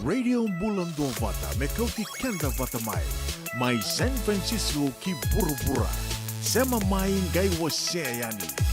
Radio Bula Duavata me Kauti Keda Vata mai San Francisco ki Burubura. Sema mai ngai wase yani.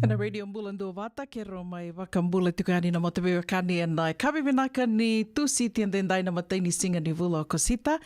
Ana radio Bula Duavata, ke ro mai waka mbula tukani na motabewa kani and kawi vinaka ni tusi tiendendai na mataini singa ni vula o kosita.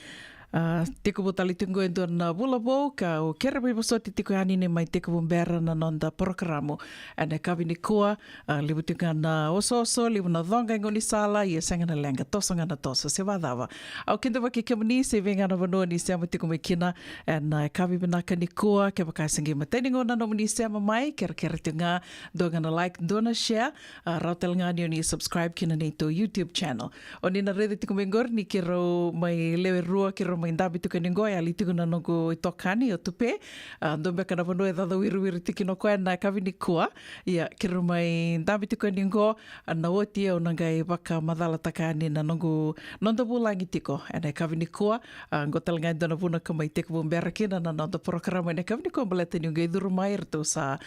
Te kubo tali tungo e na vula bo ka o kera bai basoti tiko hani ne mai te kubo mbera na nonda programo. Ana kawi ni kua, libu tunga na oso, libu na dhonga ngoni sala, ia sanga na lenga, toso ngana toso, se wadawa. Au kenda waki kamani, se venga na vanua ni seama tiko me kina, ana kawi vinaka ni kua, ke wakai sangi mataini ngona no mani seama mai, kera tunga, doga na like, dona share, rautel ngani o ni subscribe kina ni to YouTube channel. O ni na rede tiko me ngor, ni kero mai lewe rua, kero mai ndabi tuka ni ngoi, ali tuku na nongo i tokani o tupe. Ndombe kana vanua e dhadha wiru tiki no koe na kawi ni kua. Ia, kero mai ndabi tuka ni ngo, na oti o nangai waka madhala takani na nongo nonda bulangi tiko. Ena kawi ni kua, ngotal ngai dona vuna ka mai teka bumbera kina na nonda programa ena kawi ni kua mbalete ni ngai dhuru mai rito sa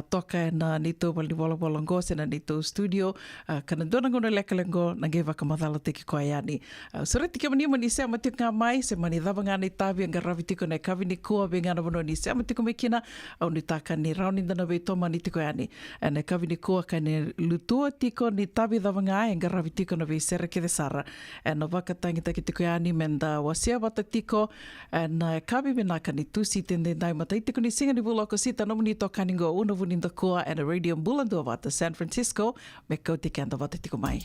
toka na nito wali wala ngo sena nito studio. Kana dona ngona lekalengo nangai waka madhala teki koe yani. Sureti kia mani mani sea mati ngā mai, se mani dhawa ngā nei tāwi anga rawi tiko nei kawi ni kua be ngana wano ni sea mati ko me kina, au ni tāka ni rauni dana wei toma ni tiko yani. Nei kawi ni kua ka ne lutua tiko ni tāwi dhawa ngā anga rawi tiko na wei sere ke de sara. No wakatangi taki tiko yani menda wasia wata tiko, na kawi me naka ni tusi tende nai matai tiko ni singa ni vula o sita no mani tō kaningo una vuni nda kua and a radio Bula Duavata, San Francisco, me Kauti kanda wata tiko mai.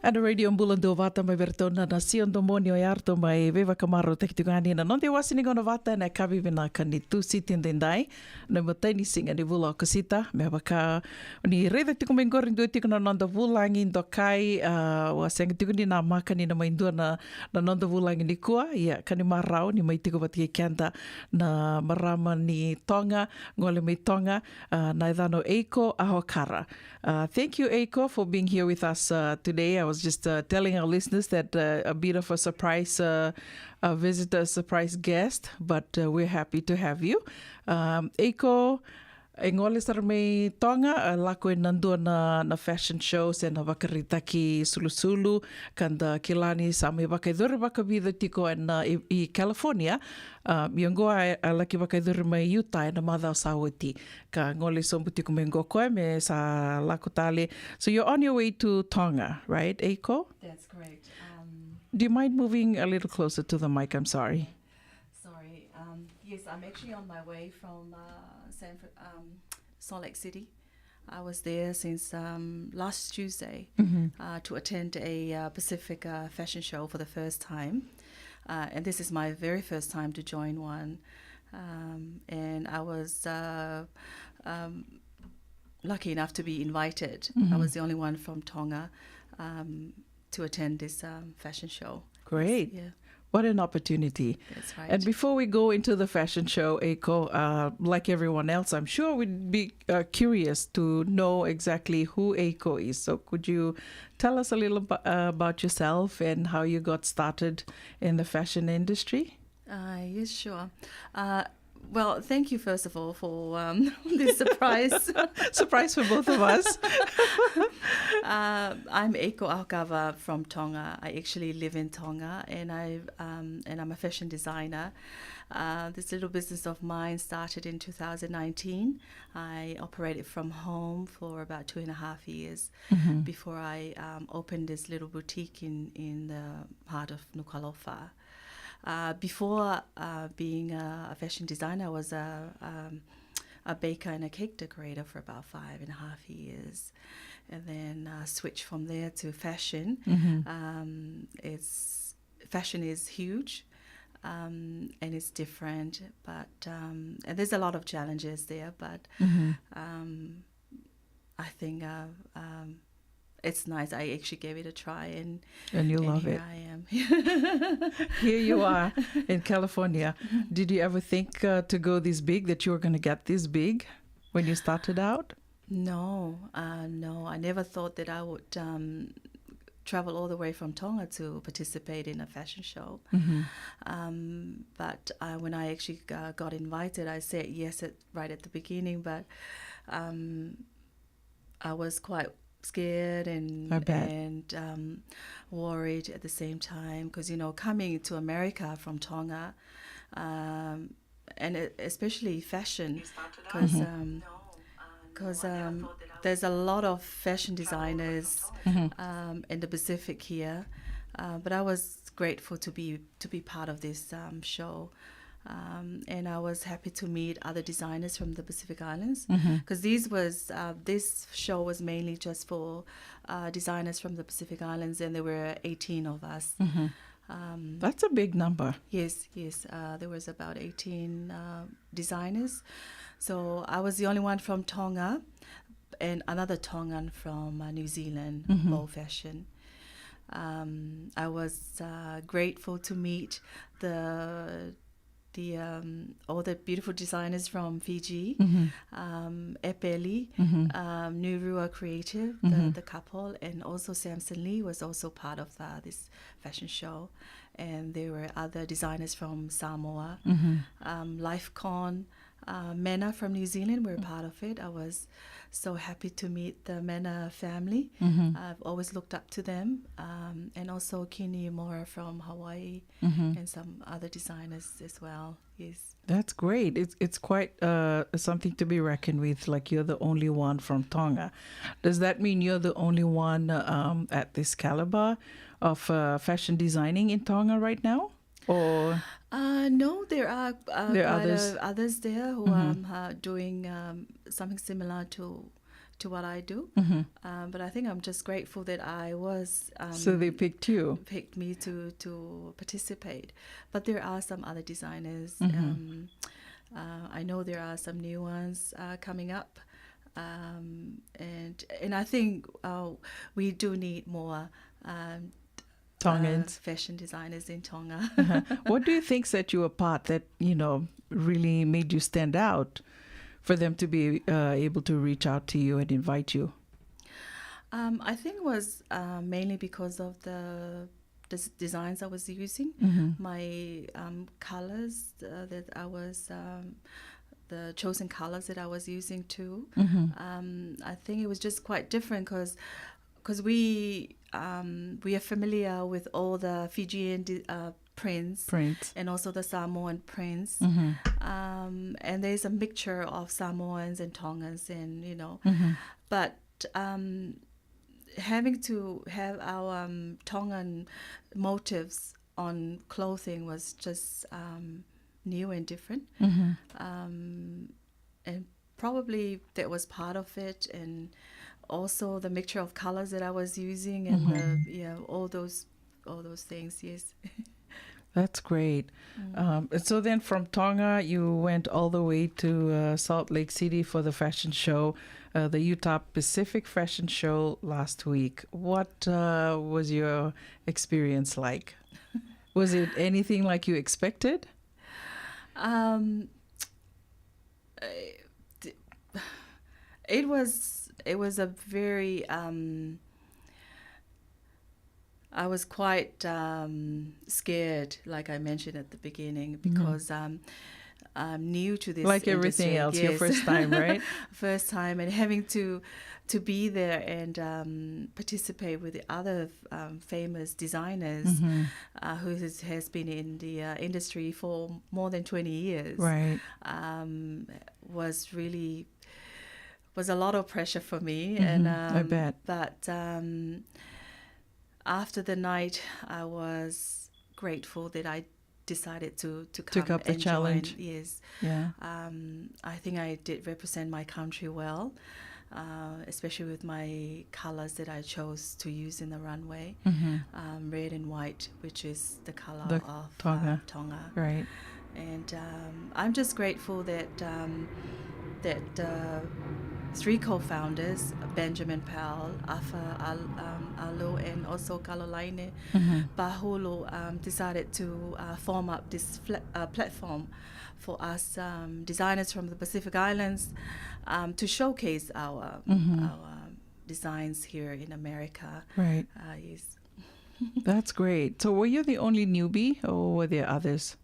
Ana radio Bula Duavata mai vertona na sion domoni o arto mai veva kamaro te kitungani na non te wasini gona vata na kavi vina kani tu siti ndendai na mataini singa ni vula kasita me baka ni reda tiku mengori ndo tiku na nonda vulangi ndo kai wa senga tiku ni na makani na maindua na nonda vulangi ni kua ia kani marau ni mai tiku vati kenda na marama ni tonga ngole mai tonga na idano Eiko Ahokara. Thank you Eiko for being here with us today. I was just telling our listeners that a bit of a surprise visitor, a surprise guest, but we're happy to have you. Eiko, e ngole sar mei tonga, lako e nandua na fashion shows e na wakarita ki Sulusulu, kanda kilani sa me wakaidhuri wakabida tiko i California, miongoa a laki wakaidhuri mai Utah e na madhao sawati, ka ngole sombu tiko me ngokoe me sa lako tale. So you're on your way to Tonga, right, Eiko? That's correct. Do you mind moving a little closer to the mic? I'm sorry. Sorry. Yes, I'm actually on my way from Salt Lake City. I was there since last Tuesday to attend a Pacific fashion show for the first time. And this is my very first time to join one. And I was lucky enough to be invited. I was the only one from Tonga to attend this fashion show. Great. Yeah, What an opportunity. that's right. And before we go into the fashion show, Eiko, like everyone else, I'm sure we'd be curious to know exactly who Eiko is. So could you tell us a little about yourself and how you got started in the fashion industry? Yes, sure. Well, thank you first of all for this surprise. Surprise for both of us. I'm Eiko Aokava from Tonga. I actually live in Tonga, and I'm a fashion designer. This little business of mine started in 2019. I operated from home for about 2.5 years before I opened this little boutique in the heart of Nuku'alofa. Before being a fashion designer, I was a baker and a cake decorator for about 5.5 years, and then switched from there to fashion. Fashion is huge, and it's different, but and there's a lot of challenges there. But I think it's nice. I actually gave it a try, and you love here it. I am. Here you are in California. Did you ever think to go this big, that you were going to get this big when you started out? No. I never thought that I would travel all the way from Tonga to participate in a fashion show. But when I actually got invited, I said yes right at the beginning, but I was quite scared and worried at the same time, because coming to America from Tonga, and especially fashion, because there's a lot of fashion designers in the Pacific here, but I was grateful to be part of this show. And I was happy to meet other designers from the Pacific Islands, because this show was mainly just for designers from the Pacific Islands, and there were 18 of us. That's a big number. Yes. There was about 18 designers. So I was the only one from Tonga, and another Tongan from New Zealand, Bow Fashion. I was grateful to meet all the beautiful designers from Fiji, Epeli, Nurua Creative, the couple, and also Samson Lee was also part of this fashion show. And there were other designers from Samoa, LifeCon, Mena from New Zealand were part of it. I was so happy to meet the Mena family. I've always looked up to them, and also Kini Mora from Hawaii, and some other designers as well. Yes, that's great. It's quite something to be reckoned with. Like, you're the only one from Tonga. Does that mean you're the only one at this caliber of fashion designing in Tonga right now? Or no, there are others there who are doing something similar to what I do. But I think I'm just grateful that I was. So they picked me to participate. But there are some other designers. I know there are some new ones coming up, and I think we do need more. Tongans. Fashion designers in Tonga. What do you think set you apart, that really made you stand out, for them to be able to reach out to you and invite you? I think it was mainly because of the designs I was using, my colors that I was the chosen colors that I was using too. I think it was just quite different, because we are familiar with all the Fijian prints, and also the Samoan prints, and there's a mixture of Samoans and Tongans, and but having to have our Tongan motifs on clothing was just new and different, and probably that was part of it, and also the mixture of colors that I was using, and all those things. Yes. That's great. So then from Tonga, you went all the way to Salt Lake City for the fashion show, the Utah Pacific Fashion Show last week. What was your experience like? Was it anything like you expected? It was a very I was quite scared, like I mentioned at the beginning, because I'm new to this Like industry. everything else, your first time, right? First time, and having to be there and participate with the other famous designers who has been in the industry for more than 20 years. Right. Was a lot of pressure for me, and I bet. But after the night, I was grateful that I decided to come Took up the and challenge. join. Yes. Yeah. I think I did represent my country well, especially with my colors that I chose to use in the runway, red and white, which is the color The of Tonga. Tonga. Right. And I'm just grateful that three co-founders, Benjamin Powell, Afa Alo, and also Kalolaine Bahulu, decided to form up this platform for us designers from the Pacific Islands to showcase our designs here in America. Right. Yes. That's great. So were you the only newbie, or were there others?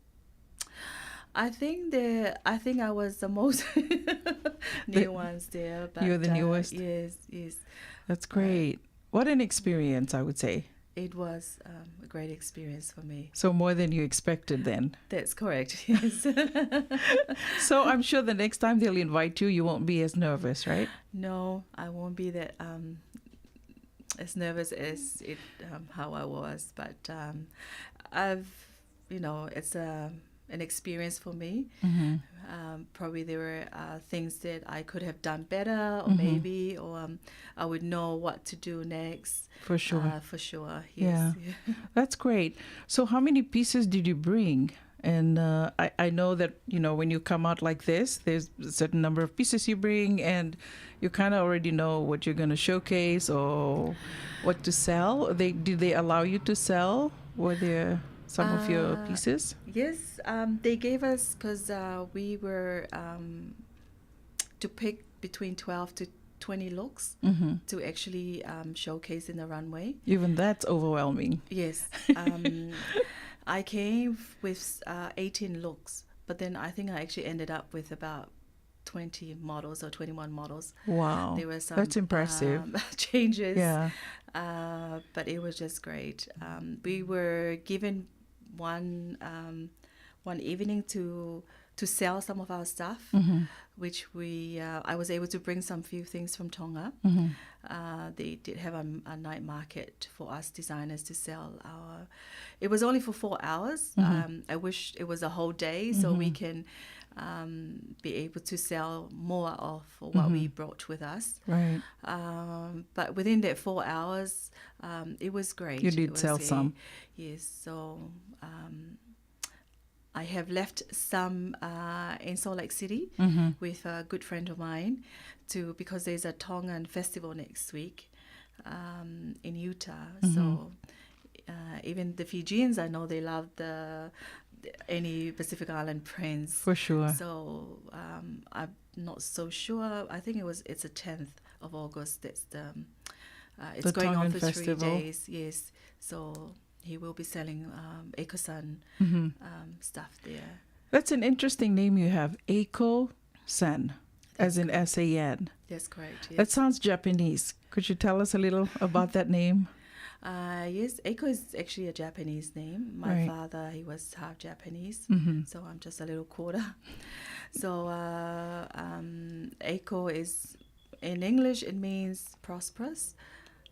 I think I was the most new ones there. But, You're the newest? Yes. That's great. What an experience, I would say. It was a great experience for me. So more than you expected then. That's correct, yes. So I'm sure the next time they'll invite you, you won't be as nervous, right? No, I won't be that as nervous as how I was. But it's an experience for me. Probably there were things that I could have done better, or maybe, or I would know what to do next. For sure. For sure, yes. Yeah. That's great. So how many pieces did you bring? And I know that, when you come out like this, there's a certain number of pieces you bring, and you kind of already know what you're going to showcase or what to sell. Did they allow you to sell? Were there some of your pieces? Yes, they gave us, because we were to pick between 12 to 20 looks to actually showcase in the runway. Even that's overwhelming. Yes. I came with 18 looks, but then I think I actually ended up with about 20 models or 21 models. Wow. There were some That's impressive. changes. Yeah. But it was just great. We were given one evening to sell some of our stuff, which I was able to bring some few things from Tonga. They did have a night market for us designers to sell our. It was only for 4 hours. I wish it was a whole day so we can be able to sell more of what we brought with us. Right. But within that 4 hours, it was great. You did sell some. Yes. So I have left some in Salt Lake City with a good friend of mine because there's a Tongan festival next week in Utah. So even the Fijians, I know they love any Pacific Island prints. For sure. So I'm not so sure. I think it's the 10th of August. That's it's the going Tongan on for festival. 3 days. Yes. So he will be selling Eiko-san stuff there. That's an interesting name you have, Eiko-san, as in S-A-N. That's correct. Yes. That sounds Japanese. Could you tell us a little about that name? Yes, Eiko is actually a Japanese name. My Right. father, he was half Japanese, so I'm just a little quarter. So Eiko is, in English, it means prosperous.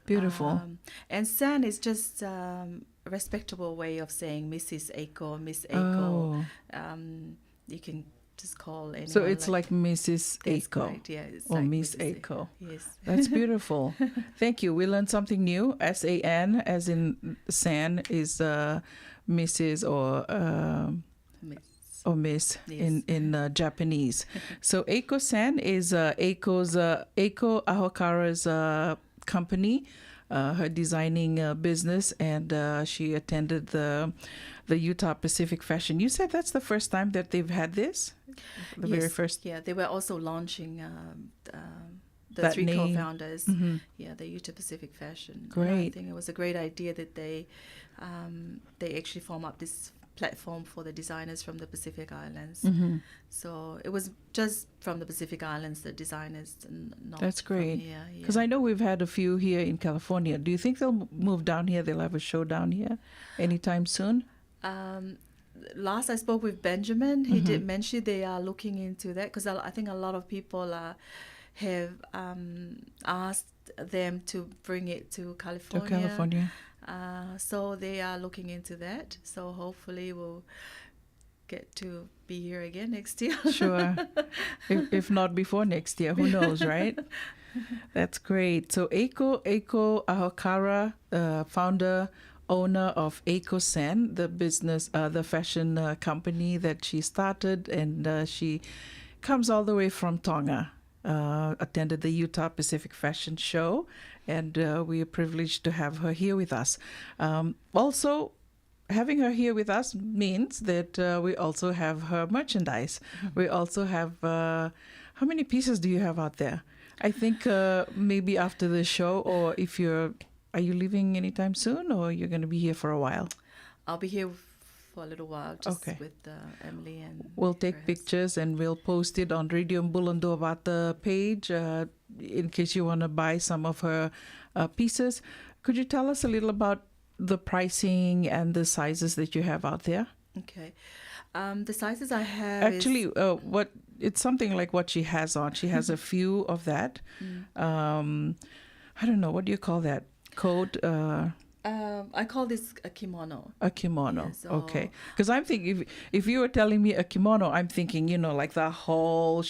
Beautiful. And san is just a respectable way of saying Mrs. Eiko, Miss Eiko. You can just call anyone. So it's like Mrs. That's Eiko correct, yeah, it's or like Miss Mrs. Eiko. Yes. That's beautiful. Thank you. We learned something new. S-A-N, as in san, is Mrs. or Miss Yes. in Japanese. So Eiko-san is Eiko Ahokara's company her designing business, and she attended the Utah Pacific Fashion. You said that's the first time that they've had this? The very first? Yeah, they were also launching the That three name. co-founders. Mm-hmm. Yeah, the Utah Pacific Fashion. Great. And I think it was a great idea that they actually form up this platform for the designers from the Pacific Islands. Mm-hmm. So it was just from the Pacific Islands, the designers. Not That's great. Yeah. Because I know we've had a few here in California. Do you think they'll move down here? They'll have a show down here anytime soon? Last I spoke with Benjamin, he did mention they are looking into that, because I think a lot of people have asked them to bring it to California. To California. So they are looking into that. So hopefully we'll get to be here again next year. Sure. If not before next year, who knows, right? That's great. So Eiko Ahokara, founder, owner of Eiko Sen, the business, the fashion company that she started, and she comes all the way from Tonga. Attended the Utah Pacific Fashion Show, and we are privileged to have her here with us. Also, having her here with us means that we also have her merchandise. We also have, how many pieces do you have out there? I think maybe after the show, or if are you leaving anytime soon, or you're going to be here for a while? I'll be here for a little while, just Okay. with Emily and. We'll take Chris. pictures and we'll post it on Radio Bula Duavata page in case you want to buy some of her pieces. Could you tell us a little about the pricing and the sizes that you have out there? Okay. The sizes I have Actually, what it's something like what she has on. She has a few of that. I don't know, what do you call that? Coat? I call this a kimono. A kimono. Yeah, so- Okay. Because I'm thinking, if you were telling me a kimono, I'm thinking, like the whole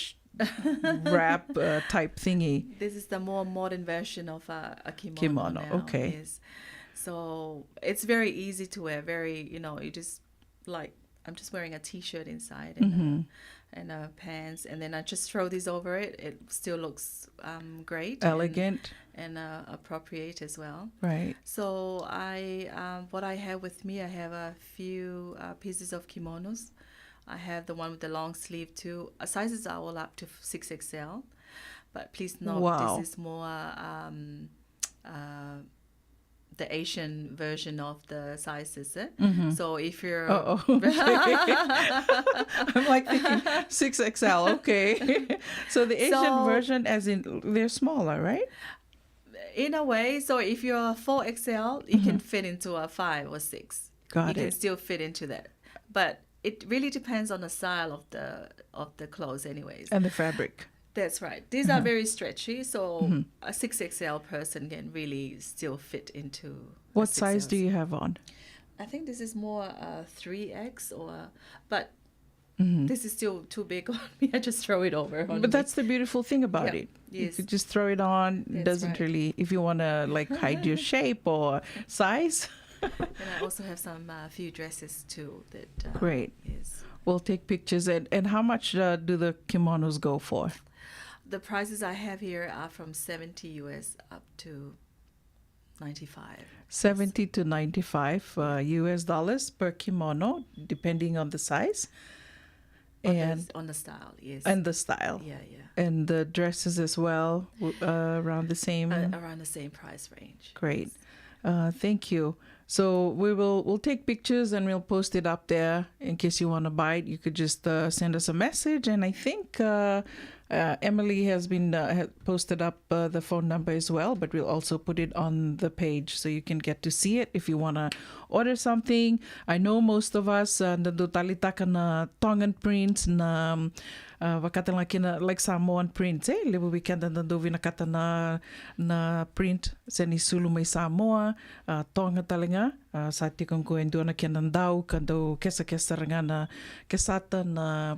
wrap type thingy. This is the more modern version of a kimono. Kimono, now, okay. Yes. So it's very easy to wear. Very, you just like, I'm just wearing a t-shirt inside and pants, and then I just throw this over it. It still looks great, Elegant. and appropriate as well. Right. So what I have with me, I have a few pieces of kimonos. I have the one with the long sleeve too. Sizes are all up to 6XL, but please note Wow. this is more the Asian version of the sizes. So if you're Oh, okay. I'm like thinking 6XL. Okay. So the Asian version, as in they're smaller, right? in a way, so if you're 4XL, you can fit into a 5 or 6. Got you can it. still fit into that, but it really depends on the style of the clothes, anyways. And the fabric. That's right. These are very stretchy, so a 6XL person can really still fit into. a What size 6L. do you have on? I think this is more 3X, but Mm-hmm. this is still too big on me. I just throw it over. On But that's the beautiful thing about Yeah, it. You yes. could just throw it on. It That's doesn't right. really, if you want to like hide your shape or size. And I also have some few dresses too. That Great. Yes. We'll take pictures. And how much do the kimonos go for? The prices I have here are from $70 US up to $95. 70 to 95 US dollars per kimono, depending on the size On the style, yes. and the style. yeah. And the dresses as well, around the same. Around the same price range. Great. Thank you. So we'll take pictures and we'll post it up there in case you want to buy it. You could just send us a message, and I think Emily has been posted up the phone number as well, but we'll also put it on the page so you can get to see it if you want to order something. I know most of us nandutalita na Tongan prints na wakatala kina like Samoan prints lebo weekend nanduvi nakata na print sa ni sulu may Samoa Tonga talinga sa tikong ko endona kinandau kando kesa ranga na kesata na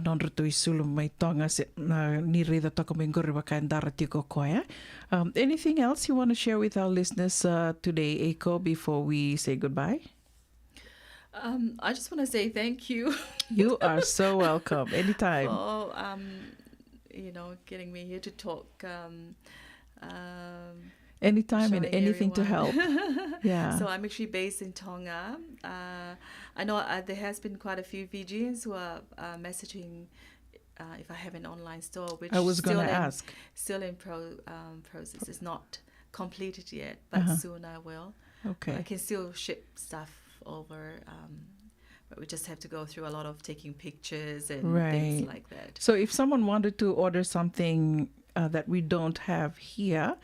nonruto isulu may Tonga na ni reda tokomengori wakandara tiko koya. Anything else you want to share with our listeners today, Eiko, before we say goodbye? I just want to say thank you. You are so welcome. Anytime. For getting me here to talk. Anytime and showing anything to help. everyone. Yeah. So I'm actually based in Tonga. I know there has been quite a few Fijians who are messaging if I have an online store, which I was going to ask. still in process. It's not completed yet, but soon I will. Okay. I can still ship stuff over, but we just have to go through a lot of taking pictures and things like that. So if someone wanted to order something that we don't have here,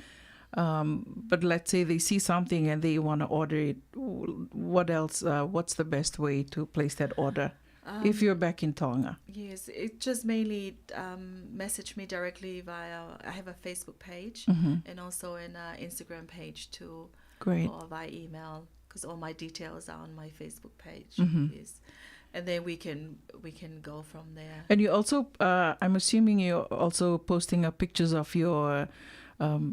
but let's say they see something and they want to order it, what else? What's the best way to place that order if you're back in Tonga? Yes, it just mainly message me directly via, I have a Facebook page and also an Instagram page too. Great. Or via email, because all my details are on my Facebook page. Yes. And then we can go from there. And you also, I'm assuming you're also posting pictures of your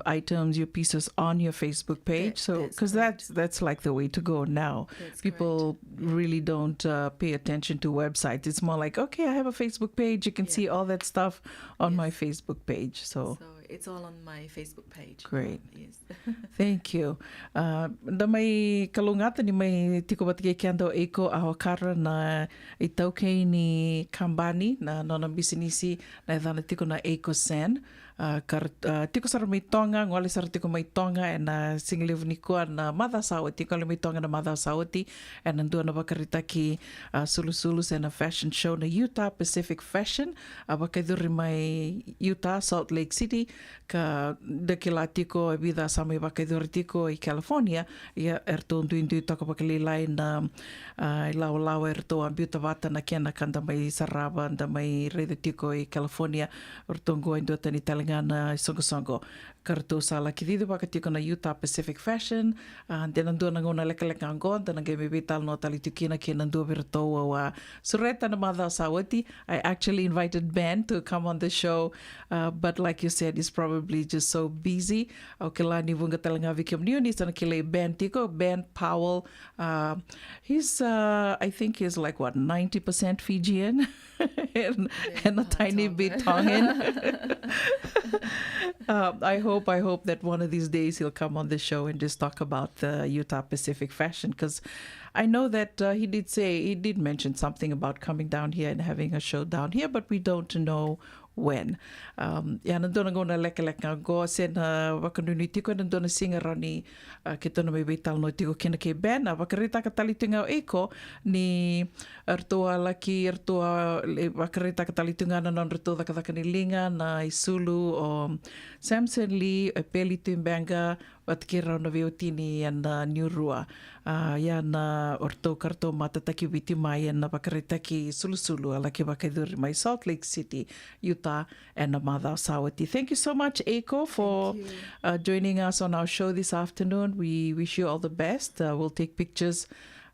items, your pieces on your Facebook page. So, because that's like the way to go now. That's People really don't pay attention to websites. It's more like, okay, I have a Facebook page. You can see all that stuff on my Facebook page. So it's all on my Facebook page. Great. Yes. Thank you. Na mai kalungata ni mai tiko batike kiando eiko a hokara na i taukei ni kambani na nona bisinisi na idhana tiko na eiko sen. Tiko sara mai tonga, ngole sara tiko mai tonga e na singlevu ni kua na madha sauti, ngole mai tonga na madha sauti e na ndua na wakarita ki sulu-sulu se na fashion show na Utah Pacific Fashion, wakaiduri mai Utah, Salt Lake City, ka deke la tiko e bida sa mai wakaiduri tiko i California, ia erto nduindu taka wakalilai na lau erto a Bula Duavata na kia na kanda mai Sarava, da mai reida tiko i California, erto ngoa indua tani talinga na songo-songo. Karato sa la kididu waka tiko na Utah Pacific Fashion, tena ndua na ngona leka-leka angon, tena ngai me vital no tali tukina kia na ndua viratou wa sureta na madha sawati. I actually invited Ben to come on the show, but like you said, he's probably just so busy. Au ke la ni vunga talinga vikiam niuni, tana kile Ben tiko, Ben Powell. He's, I think he's like, 90% Fijian and a tiny bit Tongan. I hope that one of these days he'll come on the show and just talk about the Utah Pacific Fashion, because I know that he did mention something about coming down here and having a show down here, but we don't know when. Ia nandona ngona leka-leka go sen wakanuni tiko nandona singa rani ke tona mai waital no tiko kena ke Ben wakarita ka talitunga o eko ni ertoa laki ertoa wakarita ka talitunga na non ertoa ka ni linga na isulu o Samson Lee e peli tumbanga watkira no veotini and Nurua ia na orto karto matataki witi mai na wakarita ki sulu-sulu ala ke wakaiduri mai Salt Lake City, Utah, and Madha Sawati. Thank you so much, Eiko, for joining us on our show this afternoon. We wish you all the best. We'll take pictures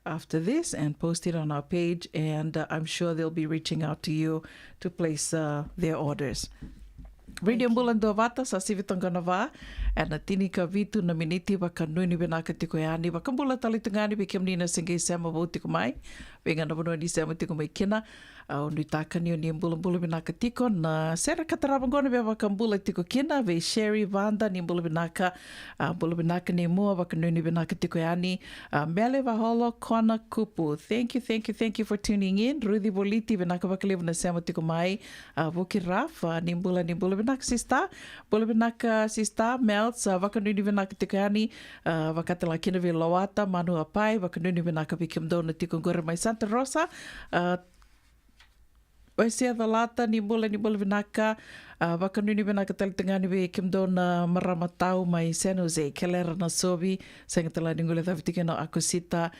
after this and post it on our page, and I'm sure they'll be reaching out to you to place their orders. Radio Bula Duavata sa sivitanga va and na tini ka vitu na miniti waka nuni benaka tiko yani waka bula talitungani bikim nina singe sema bo tiko mai venga na bono ni sema tiko mai kina au nui takani o ni bula benaka tiko na sera katarabangona be waka bula tiko kina ve Sherry Vanda ni bula benaka ni mua waka nuni benaka tiko yani mele vaholo kona kupu. Thank you for tuning in. Rudy Boliti benaka waka levu na sema tiko mai Vuki Raf ni bula benaka sista Melts wakanuni benaka tiko yani wakatala kina ve Loata manu apai wakanuni benaka bikim do na tiko ngora mai Santa Rosa Waisia Valata ni bula benaka wakanuni benaka talitangani be kimdo na maramatau mai San Jose kelera na sobi sangatala ningule thavitike no akosita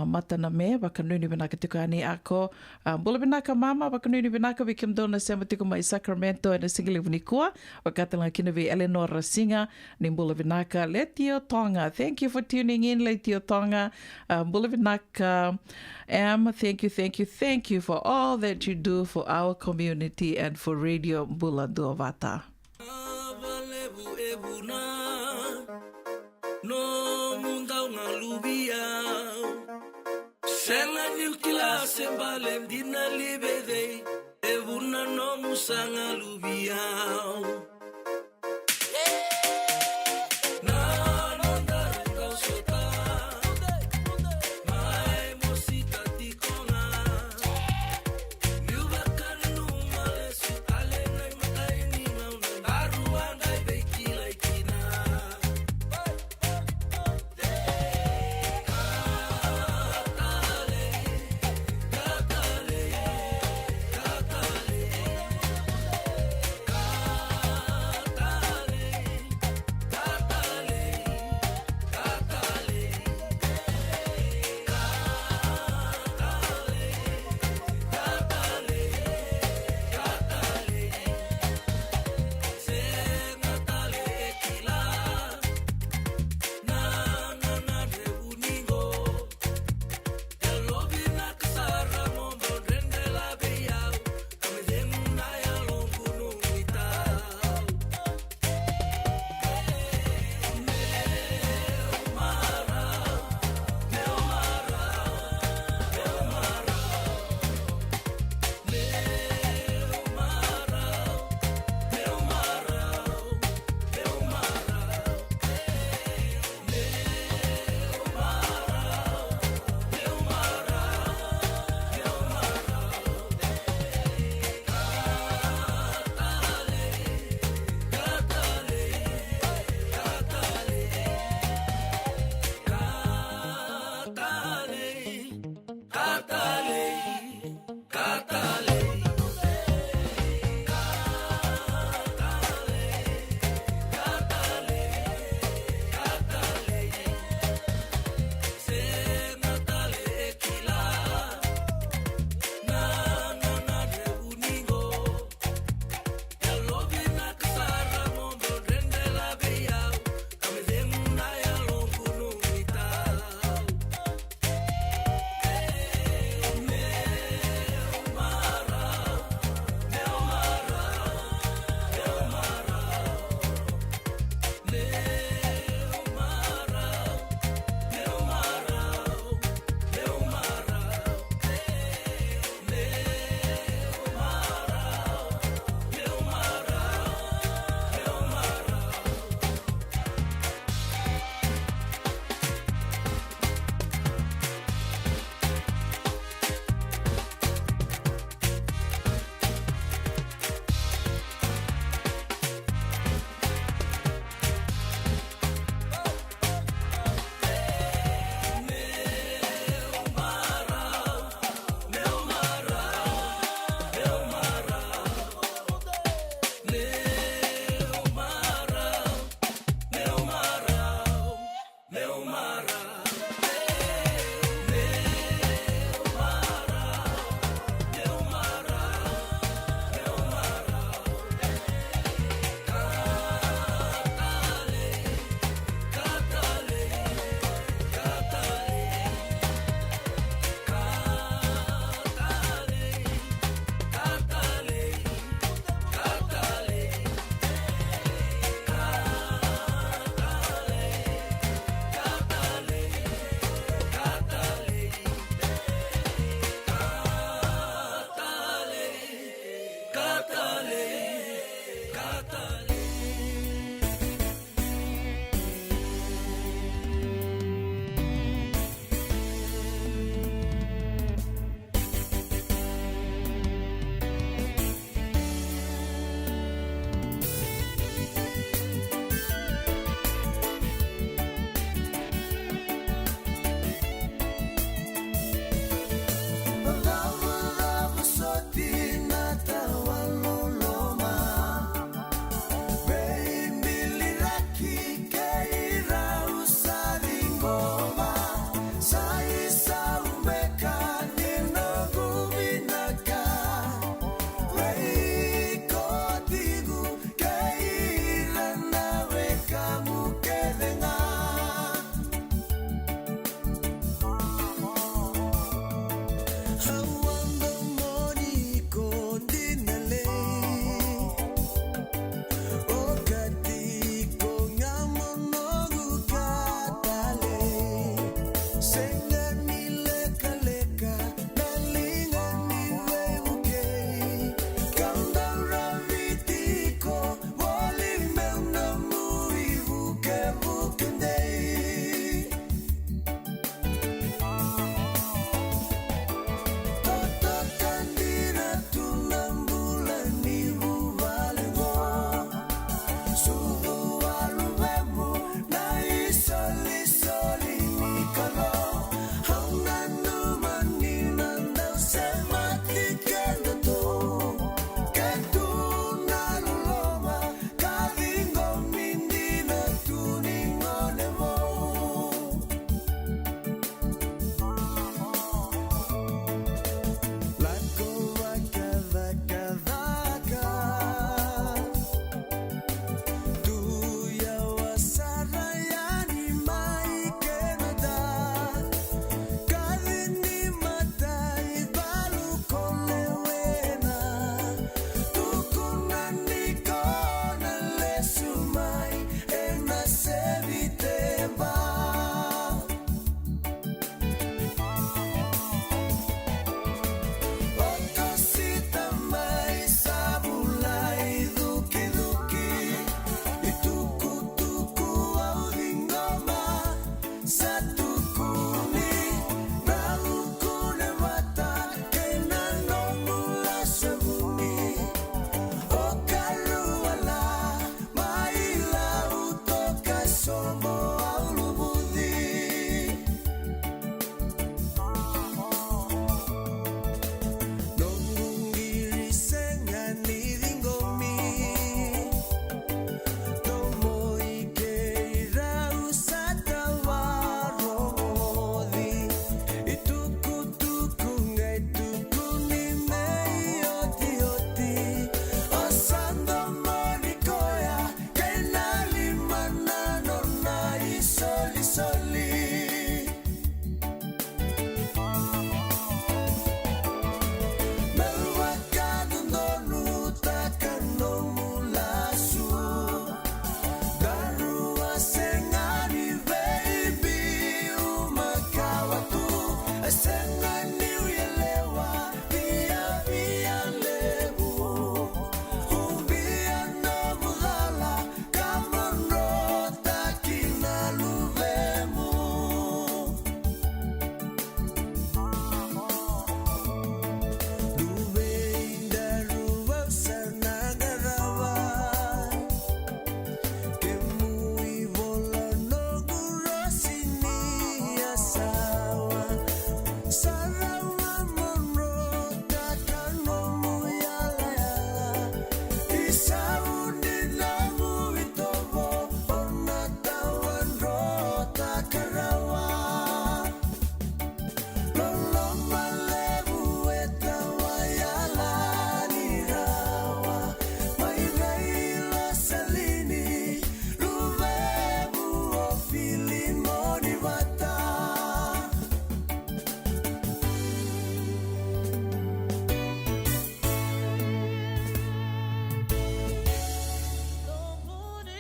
mata na me wakanuni benaka tikani ako bula benaka mama wakanuni benaka be kimdo na sematiko mai Sacramento and singile vunikua wakatala kina be Eleanor Rasinga ni bula benaka Letio Tonga. Thank you for tuning in, Letio Tonga. Bula benaka thank you for all that you do for our community and for Radio Bula Duavata. No munda una lubia Sena nilkila sembalem dina libede Evuna no musanga lubia Na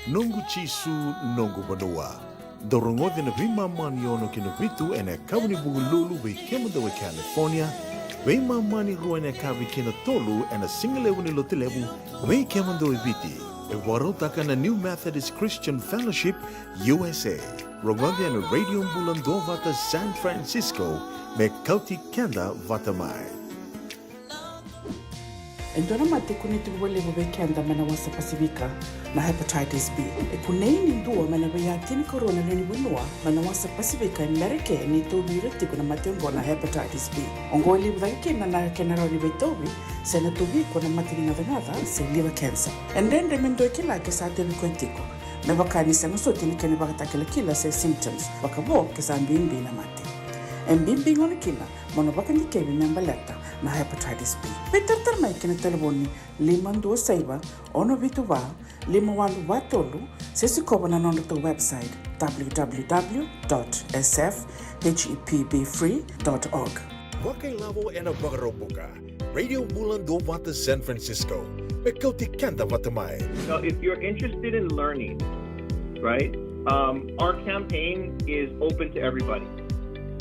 Nungu chisu nungu banua. Dorongo de na vima mani ono kina vitu ene kawani bungululu ve kemada we California. Vima mani rua ene kawi kina tolu ene singalewu ni lotilewu ve kemada we viti. E warotaka na New Methodist Christian Fellowship USA. Rongondi ene Radio Bula Duavata San Francisco me Kauti Keda Vata mai. Endona mate kuniti wale wekenda mana wasa Pasifika na hepatitis B. E kuneini ndua mana weyatini corona nini winua mana wasa Pasifika Amerika ni tobi reti kuna mate na hepatitis B. Ongo ili wake na kenara ni wetobi sena tobi kuna mate ngadangada se liver cancer. And then remendo kila kesate wikontiko. Me wakani sema sote ni kene wakatakila kila se symptoms wakabo kesambimbi na mate. Mbimbi ngone kila mono wakani kevi membaleta na hepatitis B. Peter mai kena telefoni 526 ono vitu wa 51watolu sesi koba na nondo to website www.sfhepbfree.org. Wakailavo ena Wakarobuka, Radio Bula Duavata San Francisco, me Kauti Keda Vata mai. So if you're interested in learning, right, our campaign is open to everybody.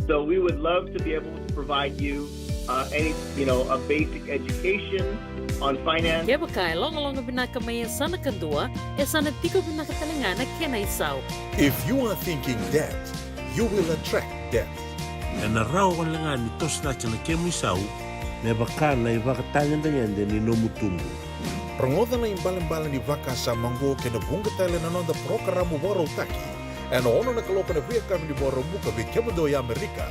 So we would love to be able to provide you a basic education on finance. Kaya baka long binakamayan sana kadua, sana tiko binakatalingana kena isaw. If you are thinking debt, you will attract debt. Na raw wala nga nitos na siya na kemisaw, na baka na ibakatangan na yan din inomutumbo. Prangoda na imbalan-balan ni Vaka sa manggo kinabunga tayo na nonda programo waro taki. Ano ono na kaloko na via kami ni waro muka vi kemado ya Amerika.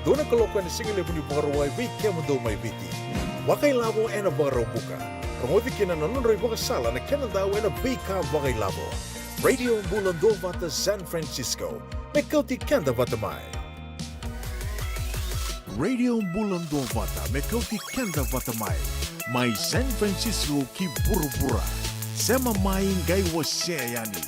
Doon na kaloko na singile ni waro ay vi kemado may viti. Wakailavo ena waro muka. Prangoda kina nanonroy waka sala na Canada ena vi ka wakailavo. Radio Bula Duavata San Francisco. May Kauti Keda Vata mai. Radio Bula Duavata me Kauti Keda Vata mai. Mai San Francisco ki burubura. Sema mai ngai wase yani.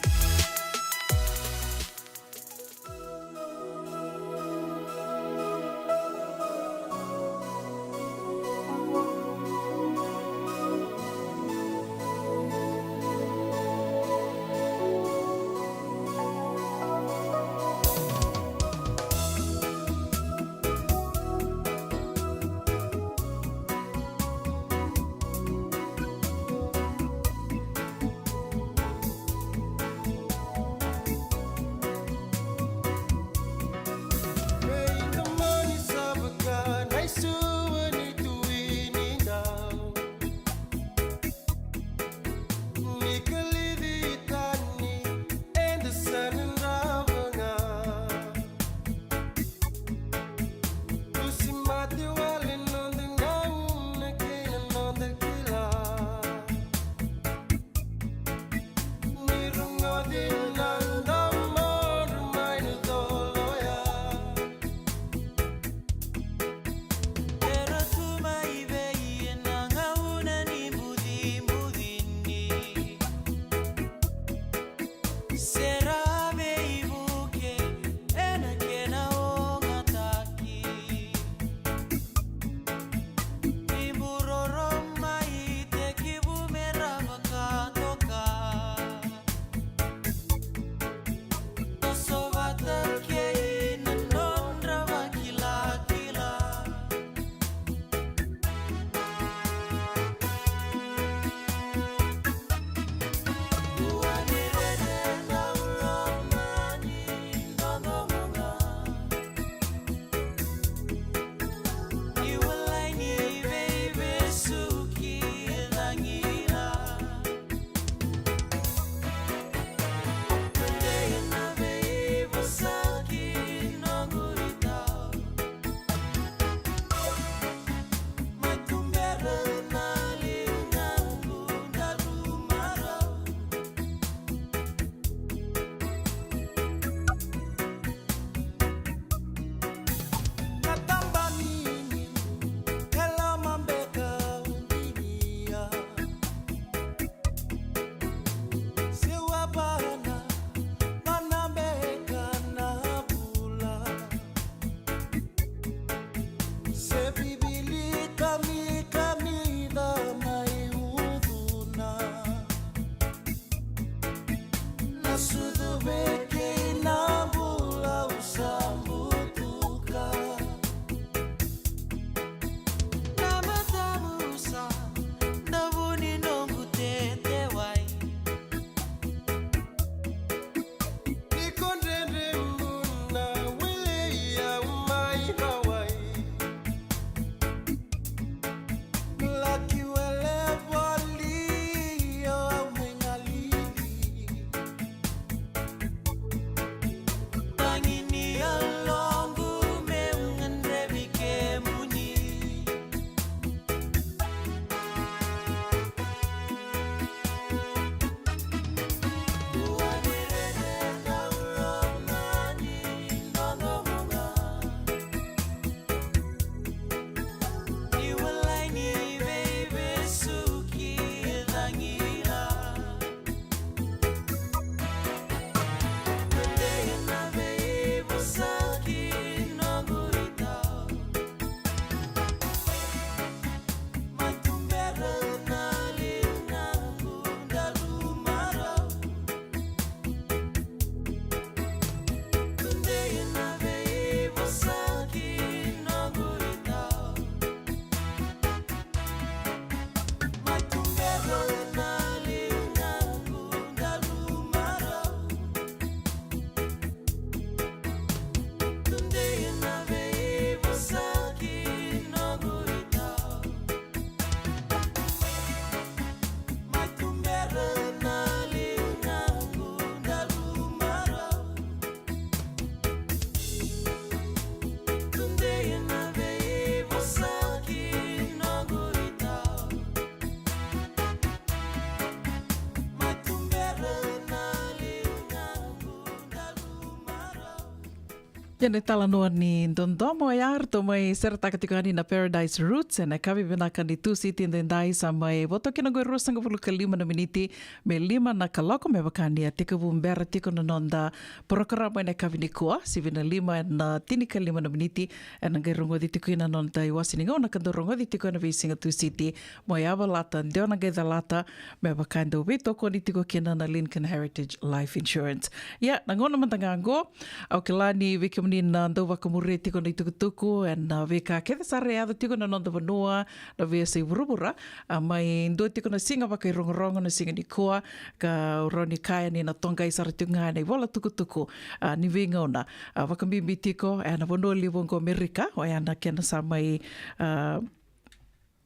Jane tala noa ni Dondomo e arto mai serataka tikani na Paradise Roots e na kawi vinaka ni tusi tindendai sa mai voto kina goe rosanga vulu ka 5 na miniti me 5 na kaloko me wakani a tika vumbera tiko na nonda programa na kawi ni kua si vina 5 na tini ka 5 na miniti e na gai rongo di tiko ina nonda i wasininga o na kando rongo di tiko na visinga tusi ti mo awa lata ndeo na gai da lata me wakani do vito ko ni tiko kina na Lincoln Heritage Life Insurance. Ia, na ngona mantangango au kilani viki ni na ndau wakamure tiko na itukutuku na veka kete sare ado tiko na nonda vanua na vea sei vurubura mai ndo tiko na singa waka i rongorongo na singa ni koa ka uroni kaya ni na tonga i sara tunga na i wala tukutuku ni venga ona wakamimbi tiko na vanua livongo Amerika o ana kena sa mai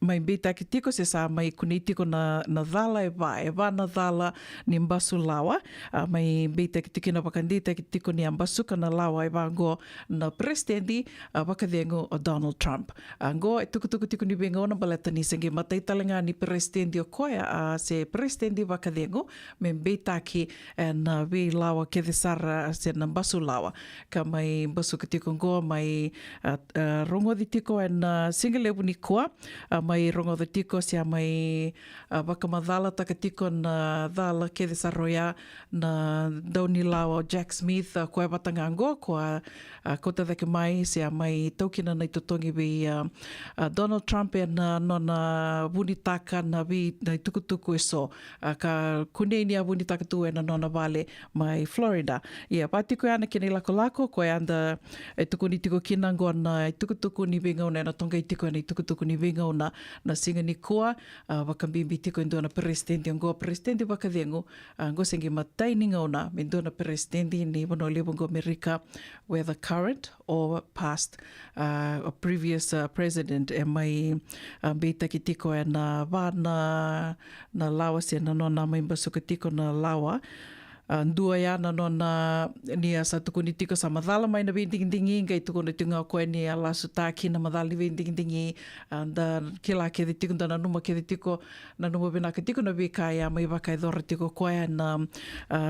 mai beta ki tiko se sa mai kuni tiko na dhala e wā na dhala ni mbasu lawa mai beta ki tiko na wakandita ki tiko ni mbasu ka na lawa e wā go na presidenti wakadhengo o Donald Trump. Go e tukutuku tiko ni venga ona baleta ni senge matai talenga ni presidenti o koea se presidenti wakadhengo me beta ki na vi lawa ke de sara se na mbasu lawa ka mai mbasu ki tiko go mai rongo di tiko na singalevu ni koa mai rongo the tiko sia mai wakamadhala taka tiko na dhala ke de saroia na dauni lawa Jack Smith koe watangango koa kota dhake mai sia mai taukina na itotongi vi Donald Trump e na nona vunitaka na vi na tukutuku e so ka kuneni a vunitaka tu e na nona vale mai Florida. Ia, patiko e ana kene lako koe anda e tukuni tiko kinango na tukutuku ni venga ona na tonga i tiko na tukutuku ni venga ona na singa ni koa wakambimbi tiko indua na presidenti ngo presidenti wakadhengo ngo sengi matai ni ngauna indua na presidenti ni wano lebongo Amerika whether current or past or previous president e mai beta ki tiko e na wana na lawa se na nona mai mbasuka tiko na lawa ndua ia na nona ni a sa tukuni tiko sa madhala mai na vindingi ngai tukuni tunga koe ni a lasu taki na madhali vindingi da kila ke de tiko na numa ke de tiko na numa bina ke tiko na vika ia mai waka idora tiko koe na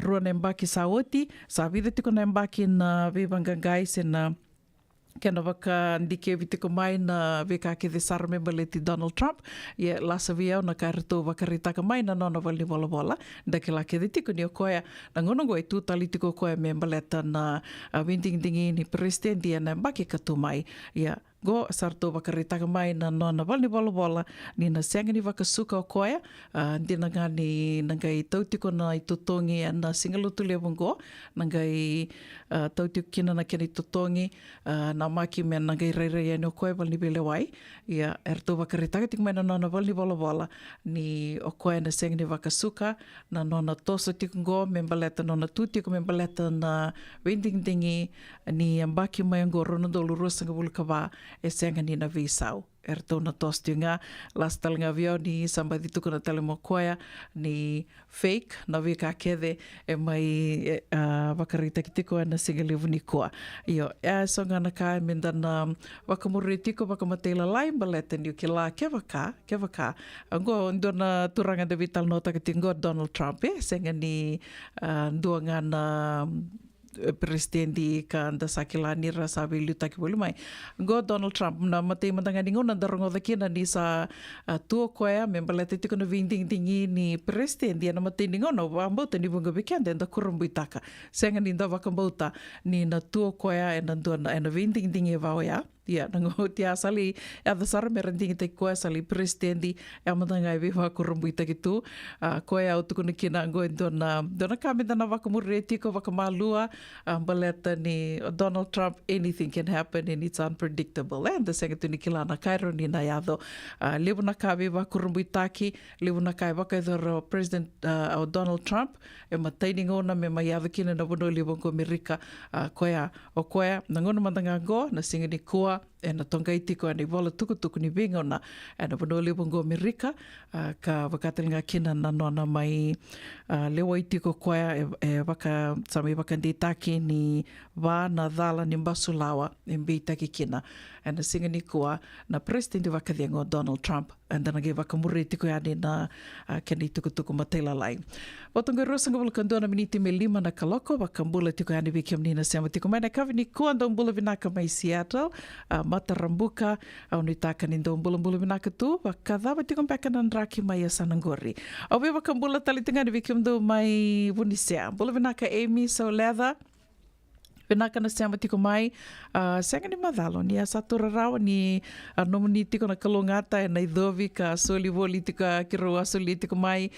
rua na mbaki sa oti sa vida tiko na mbaki na vivangangai se na kena waka ndike vitiko mai na veka ke de sara membaleti Donald Trump ia lasa viau na kairato wakaritaka mai na nona wali wala da ke la ke de tiko ni o koea na ngonongo e tūtali tiko koea membaleta na windingdingi ni presidenti na mbaki katu mai ia go sarto wakaritaka mai na nona wali wala ni na senga ni wakasuka o koea ndina ngani nangai tautiko na itotongi na singalutu lewongo nangai tautiko kina na kena itotongi na maki me nangai reirei ane o koe wali bele wai ia erto wakaritaka tiko mai na nona wali wala ni o koe na senga ni wakasuka na nona toso tiko go membaleta nona tutiko membaleta na windingdingi ni mbaki mai ngo ronodolu rosanga vulkawa e senga ni na visau. Erto na tostinga las talinga vio ni sambadi tuku na talemo koea ni fake na vika kede e mai wakarita ki tiko na singalevu ni koa. Io, songa na ka minda na wakamuri tiko wakamatela lai baleta ni ke la ke waka. Ngo ndo na turanga de vital nota ki tingo Donald Trump senga ni nduanga na presidenti ka anda sakilani rasa viliu taki bolu mai go Donald Trump na matei mandanga ningo na darongo daki na ni sa tuo koea membalete tiko na vindingi ni presidenti na matei ningo na wambauta ni bunga bikende nda kurumbuitaka senga ni nda wakambauta ni na tuo koea e na vindingi e vao ya ia nango tia sali ada sara merendingi te koe sali presidenti e matanga e viwa kurumbuita ki tu koe au tukuna kina ngo dona kamenda na wakamure tiko wakamalua baleta ni Donald Trump anything can happen and it's unpredictable and the senga tuni kila na kairo ni na yado levu na kawe wakurumbuitaki levu na kai wakaidoro president au Donald Trump e mataini ngona me mai yado kina na wano levu ngo Amerika koea o koea nangona matanga ngo na singa ni koa e na tonga itiko ane wala tukutuku ni vingona e na wanoa leo bongo Amerika ka wakatelinga kina na noana mai lewa itiko koea e waka sami waka nditaki ni wā na dhala ni mbasulawa e mbitaki kina e na singa ni kua na presidenti wakathiango Donald Trump and then ge wakamuri tiko ane na kani tukutuku matela lai. Watonga rosanga wala kandona miniti me 5 na kaloko wakambula tiko ane wiki amnina sema tiko mai na kawini kua ndaumbula vinaka mai Seattle Matarambuka au nitaka ni ndaumbula vinaka tu wakadhawa tiko mpeka na ndraki mai asanangori. Awe wakambula talitinga ni wiki amdo mai vunisea. Mbula vinaka Amy Sauletha Vinaka na siama tiko mai, senga ni madhalo, ni asatura rawa ni nomini tiko na kalongata e na idhovi ka soli voli tiko kiroa soli tiko mai,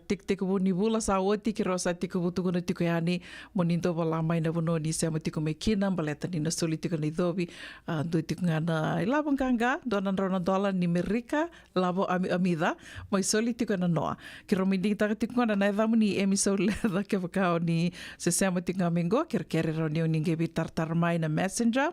tiko wuni vula sa oti kiroa sa tiko vutuku na tiko yani, moninto wala mai na wano ni siama tiko mai kina, baleta ni na soli tiko na idhovi, doi tiko nga na ilabang kanga, $2 ni Merika, labo amida, mai soli tiko na noa. Kiro mindi taka tiko nga na edhamu ni Emi Sauletha ke wakao ni se siama tiko nga mengo, kere ni ninge vi tartar mai na Messenger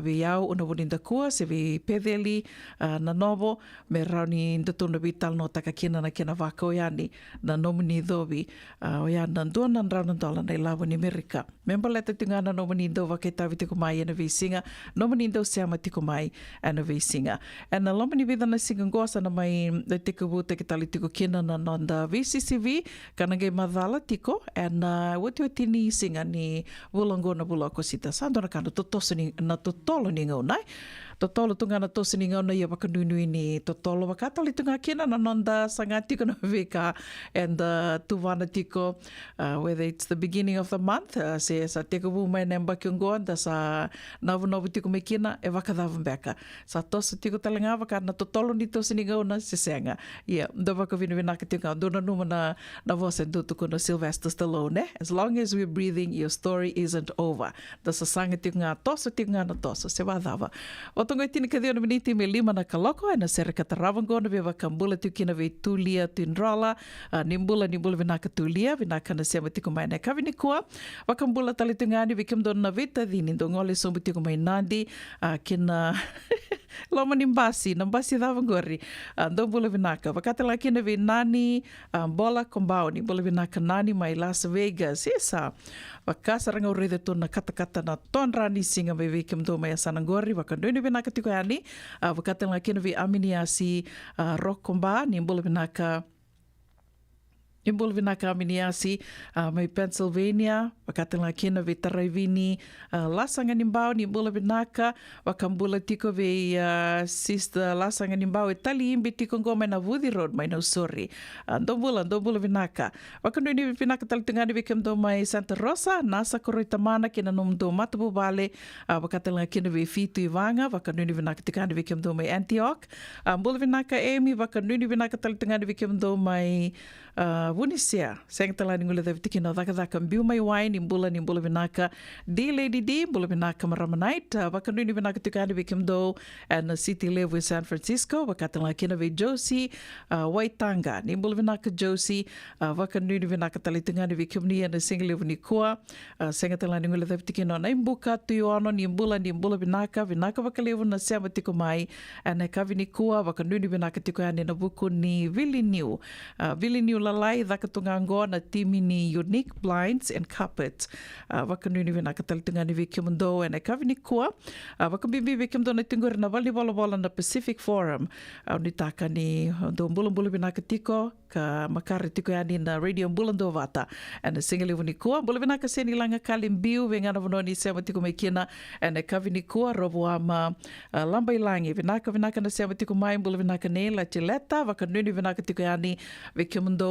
vi au una wuninda kua se vi pedeli na novo me rauni ndatuna vi tal no taka kina na kina wako yani na nomini dhovi o ya na $2 na ilawa ni Amerika member leta tinga na nomini do waketa vi tiko mai ena vi singa nomini do seama tiko mai ena vi singa ena lomini vi dana singa ngosa na mai de tiko vu teke tali tiko kina na nonda VCCV kanage madhala tiko ena wati ni singa ni Vulangona bula kosita sandona kana totoso ni na totolo ni ngau nai totolo tunga na tosi ni ngau na ia wakanunui ni totolo wakatali tunga kina na nonda sanga tiko na vika and tuwana tiko whether it's the beginning of the month se sa teko vu mai nemba kiongoa da sa navu tiko me kina e wakadhavu mbeka sa toso tiko talenga waka na totolo ni tosi ni ngau na se senga da waka vina vinaka tiko dona numa na voce do tuko na Sylvester Stallone as long as we're breathing your story isn't over da sa sanga tiko nga toso tiko nga na toso se wadhava Tonga tini ka diona miniti me 5 na kaloko na sereka taravangona ve wakambula tukina ve tulia tinrola nimbula vinaka tulia vinaka na sema tiko mai na kavini kua wakambula talitungani vikimdona na vita dini ndongole sombu tiko mai nandi kina loma nimbasi dhavangori ndombula vinaka wakatala kina ve nani bola kombao ni bola vinaka nani mai Las Vegas esa wakasaranga urede tona kata na tonrani singa me vikimdo mai asanangori wakandoni vinaka tiko yani wakatala kina ve aminiasi rokomba ni bola vinaka aminiasi mai Pennsylvania wakatala kina ve taraivini lasanga nimbao ni bula vinaka wakambula tiko ve sister lasanga nimbao tali imbi tiko ngoma na Woody Road mai na Usori ndombula vinaka wakandoni vinaka tali tungani vikemdo mai Santa Rosa nasa koroitamana kina nomdo matabu vale wakatala kina ve fitu ivanga wakandoni vinaka tikani vikemdo mai Antioch bula vinaka Amy wakandoni vinaka tali tungani vikemdo mai Vunisea, seng tala ningula da vitiki na dhaka mbiu mai wai ni mbula vinaka D Lady D, mbula vinaka maramanait, wakanduni vinaka tukani vikimdo and city live in San Francisco, wakatala kina vi Josie, Waitanga, ni mbula vinaka Josie, wakanduni vinaka talitungani vikimni and single live ni kua, seng tala ningula da vitiki na naimbuka tuyoano ni mbula vinaka wakalevu na sema tiko mai, and kavini kua, wakanduni vinaka tukani na buku ni Vili New lalai dhakatunga ngoa na timi ni Unique Blinds and Carpets wakanuni vinaka talitunga ni vikimdo and kavini kua wakabimbi vikimdo na tingur na wali bola na Pacific Forum nitaka ni do mbulu vinaka tiko ka makari tiko yani na Radio Bula Duavata and single ni kua mbulu vinaka seni langa kalimbiu vengana vononi sema tiko mekina and kavini kua robo ama lamba ilangi vinaka na sema tiko mai mbulu vinaka ne la chileta wakanuni vinaka tiko yani vikimdo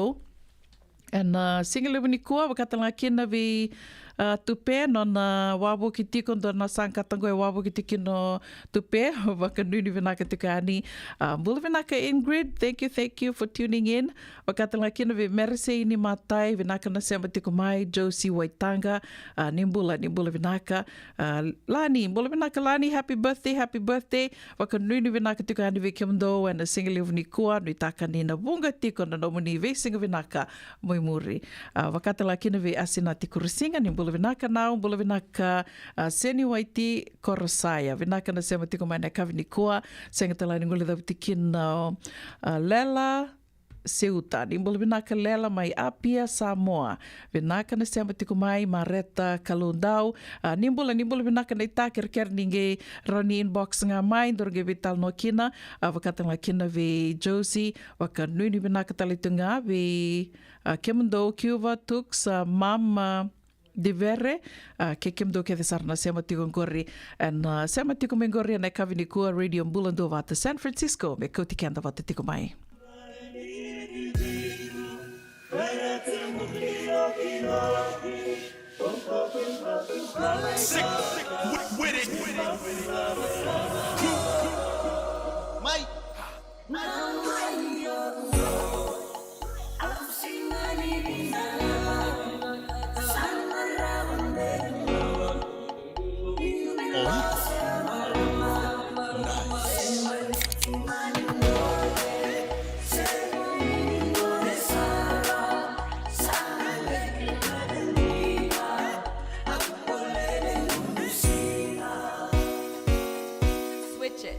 and single ni kua wakatala kina vi tupe no na wabu ki tiko na sangkatango e wabu ki tiki no tupe wakanuni vinaka tukani mbula vinaka Ingrid thank you for tuning in wakatala kina vi merse ni matai vinaka na sema tiko mai Josie Waitanga nimbula vinaka Lani mbula vinaka Lani happy birthday wakanuni vinaka tukani vikimdo and single ni kua nitaka ni na bunga tiko na nomuni ve singa vinaka muri wakatala kina vi asina tikurusinga nimbula bula vinaka nau, bula vinaka seni waiti korosaya. Vinaka na sema tiko mai na kawini koa, senga talani ngule davitikina lela, Seuta, ni bula vinaka lela mai Apia, Samoa. Vinaka na sema tiko mai Mareta, Kalundau. Ni bula vinaka na ita ker ninge rani inbox nga mai, dorge vital no kina. Wakatang la kina ve Josie, waka nuni vinaka talitunga ve Kemendo, Cuba, Tux, Mama, de vere ke kemdo ke sarna sema tiko ngori and sema tiko mengori na kavini kua radio Bula Duavata San Francisco me Kauti Keda Vata tiko mai. Sick with it. Mike. Switch it.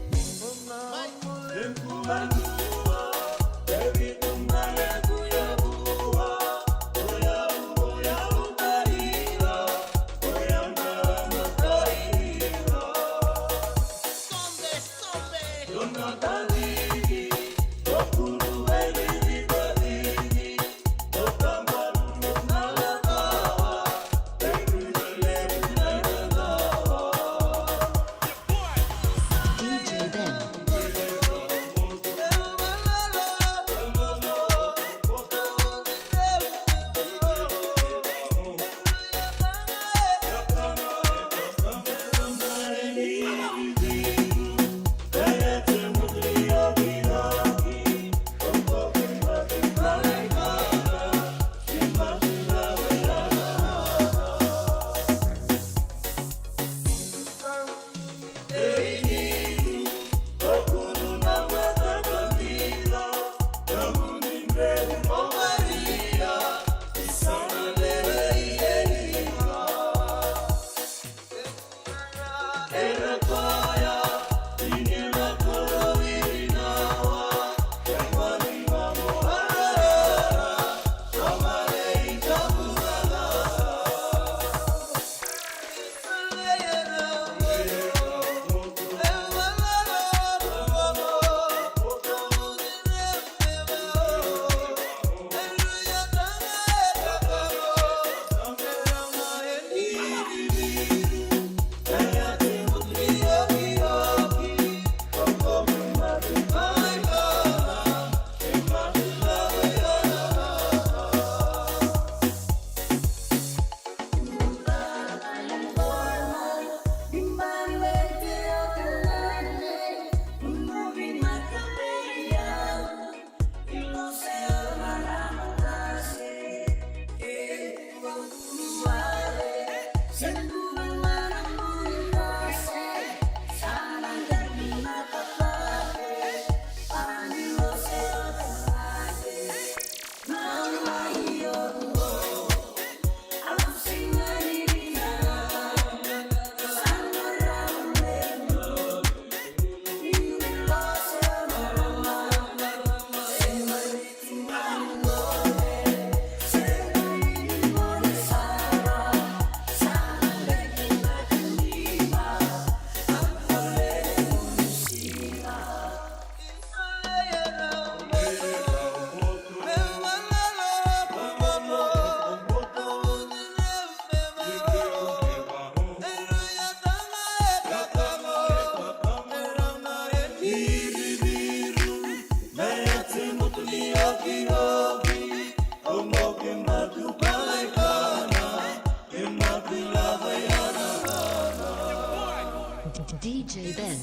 DJ Ben.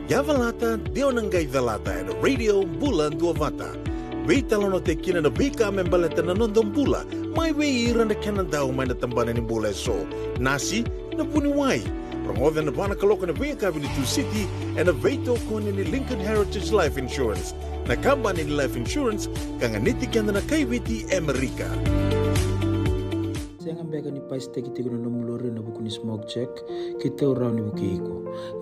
Yavalata, Deonangai Velata, and Radio Bula Duavata. Wait alone te kina na bika membaleta na nondong bula. Mai wei ira na Canada o mai na tambana ni bula so. Nasi na puniwai. Rangoda na bana kaloka na wei kabini tu city and a veito kone ni Lincoln Heritage Life Insurance. Na kambani ni Life Insurance kanganiti kanda na kaiwiti Amerika. Saya ngambega ni pais teki tigo na nomulore na buku ni smoke check kita urau ni buku iko.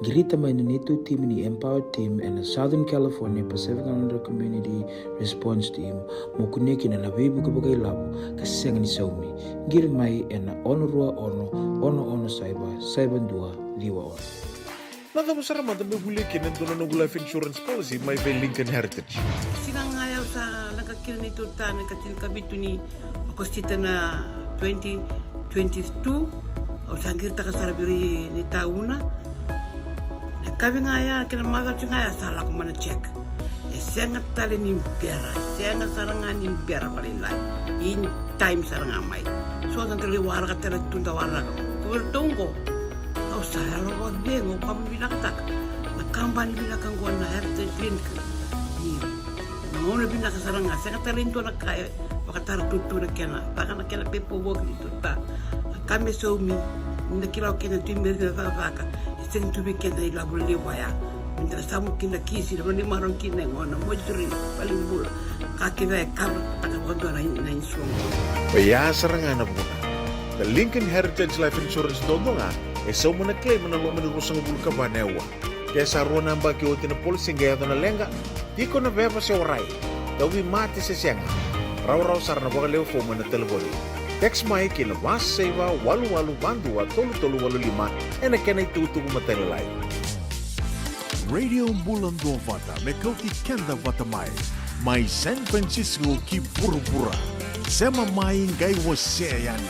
Girita mai ni tu team ni Empowered Team and the Southern California Pacific Islander Community Response Team mokuneki na labi buku bagai labu kasenga ni saumi. Giri mai ena onurua ono saiba dua liwa ono. Nada besar mata bebule kena dona nunggu life insurance policy mai be Lincoln Heritage. Sinang ayaw sa nakakira ni tuta nakatil kabitu ni akostita na 2022 o sangir taka sarabiri ni tauna na kabi ngaya kina maga ngaya sala ko mana check e senga tale ni bera senga saranga ni bera palilai in time saranga mai so tantali warga tele tunda warga ko tongo o sala lo wa bengo pa binakata na kambani binakangwa na heritage link ni ngone binaka saranga senga tale ndo na kaya wakatara tutu na kena baka na kena pepo work ni tuta kame so mi na kila kena timber na vaka sing to be kena ila buli waya minta samu kina kisi na ni maron kina ngona mojuri palimbul ka kina ka taka bodo na inso ya saranga na buna the Lincoln Heritage Life Insurance dondonga so mona claim na lo mena rusang bulka banewa kesa rona mbaki otin na policy ngaya na lenga diko na beba se orai dawi mati se senga Rau sarana baka leo fo mana telefoni. Text mai kina was seva walu bandua tolu walu lima ena kena itu matelai. Radio Bula Duavata me Kauti Keda Vata mai San Francisco ki pura. Sema mai ngai wase yani.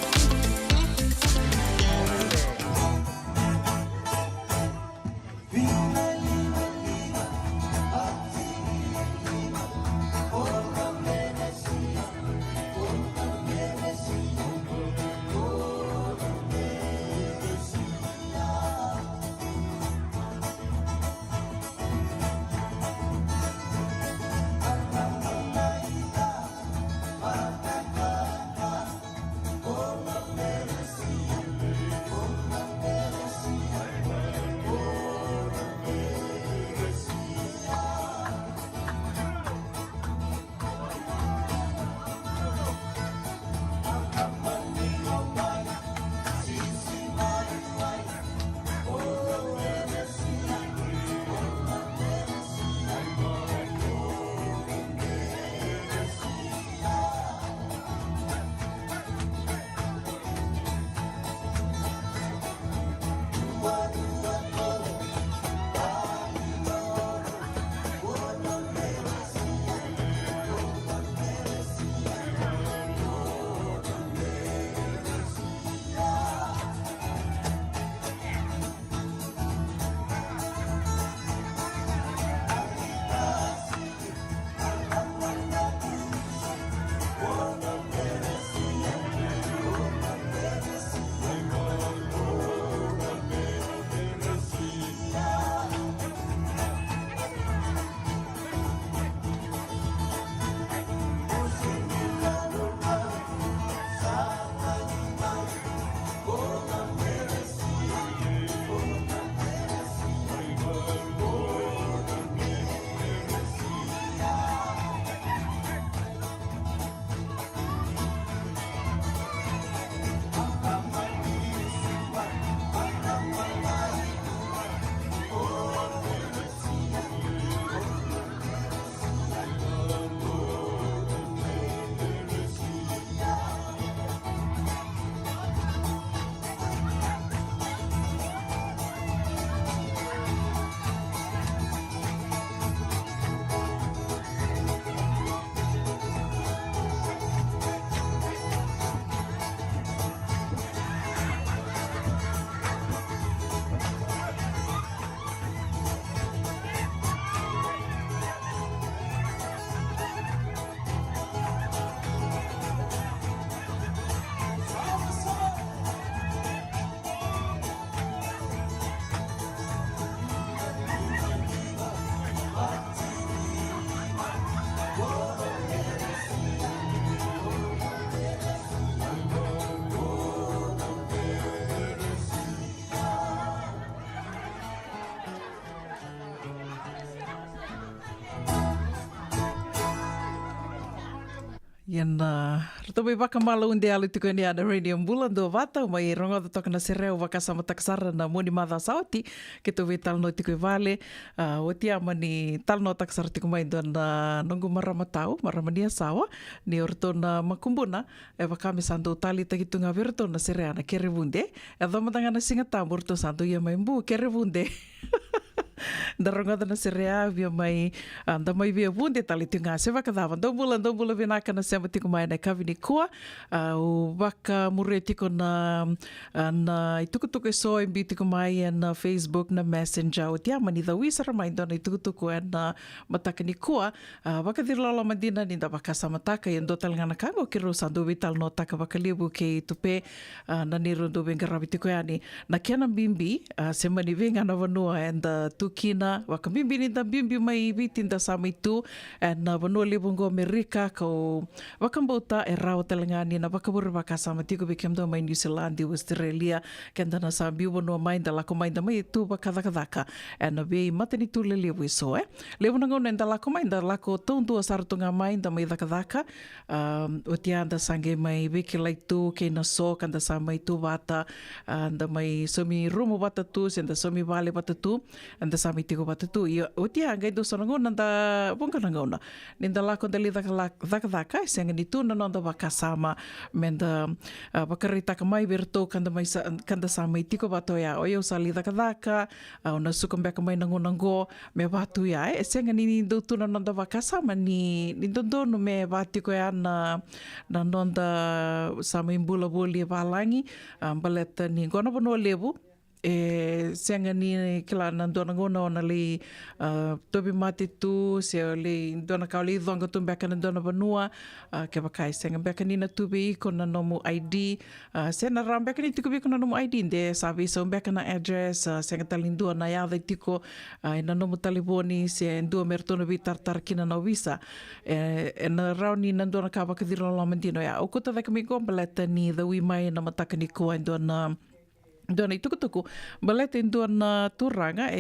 Iana, ratobe wakamala unde alu tuku ni ana radio Bula Duavata, mai rongo da toka na sereo wakasama taksara na moni madha sauti, ke to we talno tuku vale, o tia mani talno taksara tuku mai na nongu maramatau, maramania sawa, ni orto na makumbuna, e wakame santo tali takitunga verto na serea na kerevunde, e dhamatanga na singatambo orto santo ia mai mbu kerevunde. Da rongoda na serea via mai da mai via vunde tali tunga se vakadava do bula vinaka na sema tiko mai na kavini kua o waka mure tiko na itukutuku so imbi tiko mai na Facebook na Messenger o tia mani da wisara mai dona itukutuku na matakani kua waka dirlola madina ni da waka samataka i ndo talangana kango kiro sandu vital no taka waka libu ke tupe na niru ndo vengarabi tiko yani na kiana bimbi se mani venga na vanua and tukina waka bimbi ni da bimbi mai vitin da sama itu na vanua libungo Amerika ko wakambota e rao talangani na wakaburu waka sama tiko bikem do mai New Zealand Australia kenda na sa biu vanua mai da lako mai da mai tu wakadakadaka na vei matani tu le lewu iso lewu na ngona da lako mai da lako tondu sartunga mai da mai dakadaka o tia da sange mai veki laitu ke na so kanda sa mai tu Vata da mai somi rumo Vata tu senda somi vale Vata tu anda sa mai tiko Vata tu o tia ngai do sa ngona da bunga ngona ninda lako da li dakadaka senga ni tu na da waka sama menda wakarita ka mai verto kanda mai kanda sa mai tiko Vata ya o yo sa li dakadaka ona sukumbeka mai nangonango me Vatu ya senga ni do tu na da waka sama ni dondo no me Vatiko ya na nonda sa mai bula boli valangi baleta ni gona bono levu senga ni kila na dona ngona ona le tobi mati tu se le dona kauli donga tu beka na dona banua ke bakai senga beka ni na tubi ko na nomu ID se na ram beka ni tiko bi ko na nomu ID de sabi so beka na address senga talindu na ya de tiko na nomu taliboni se ndu mertono bi tartar kina na visa na rauni na dona ka baka diro la mandino ya o kota veka mi gombeleta ni the wi mai na mataka ni ko dona dona itukutuku balete dona turanga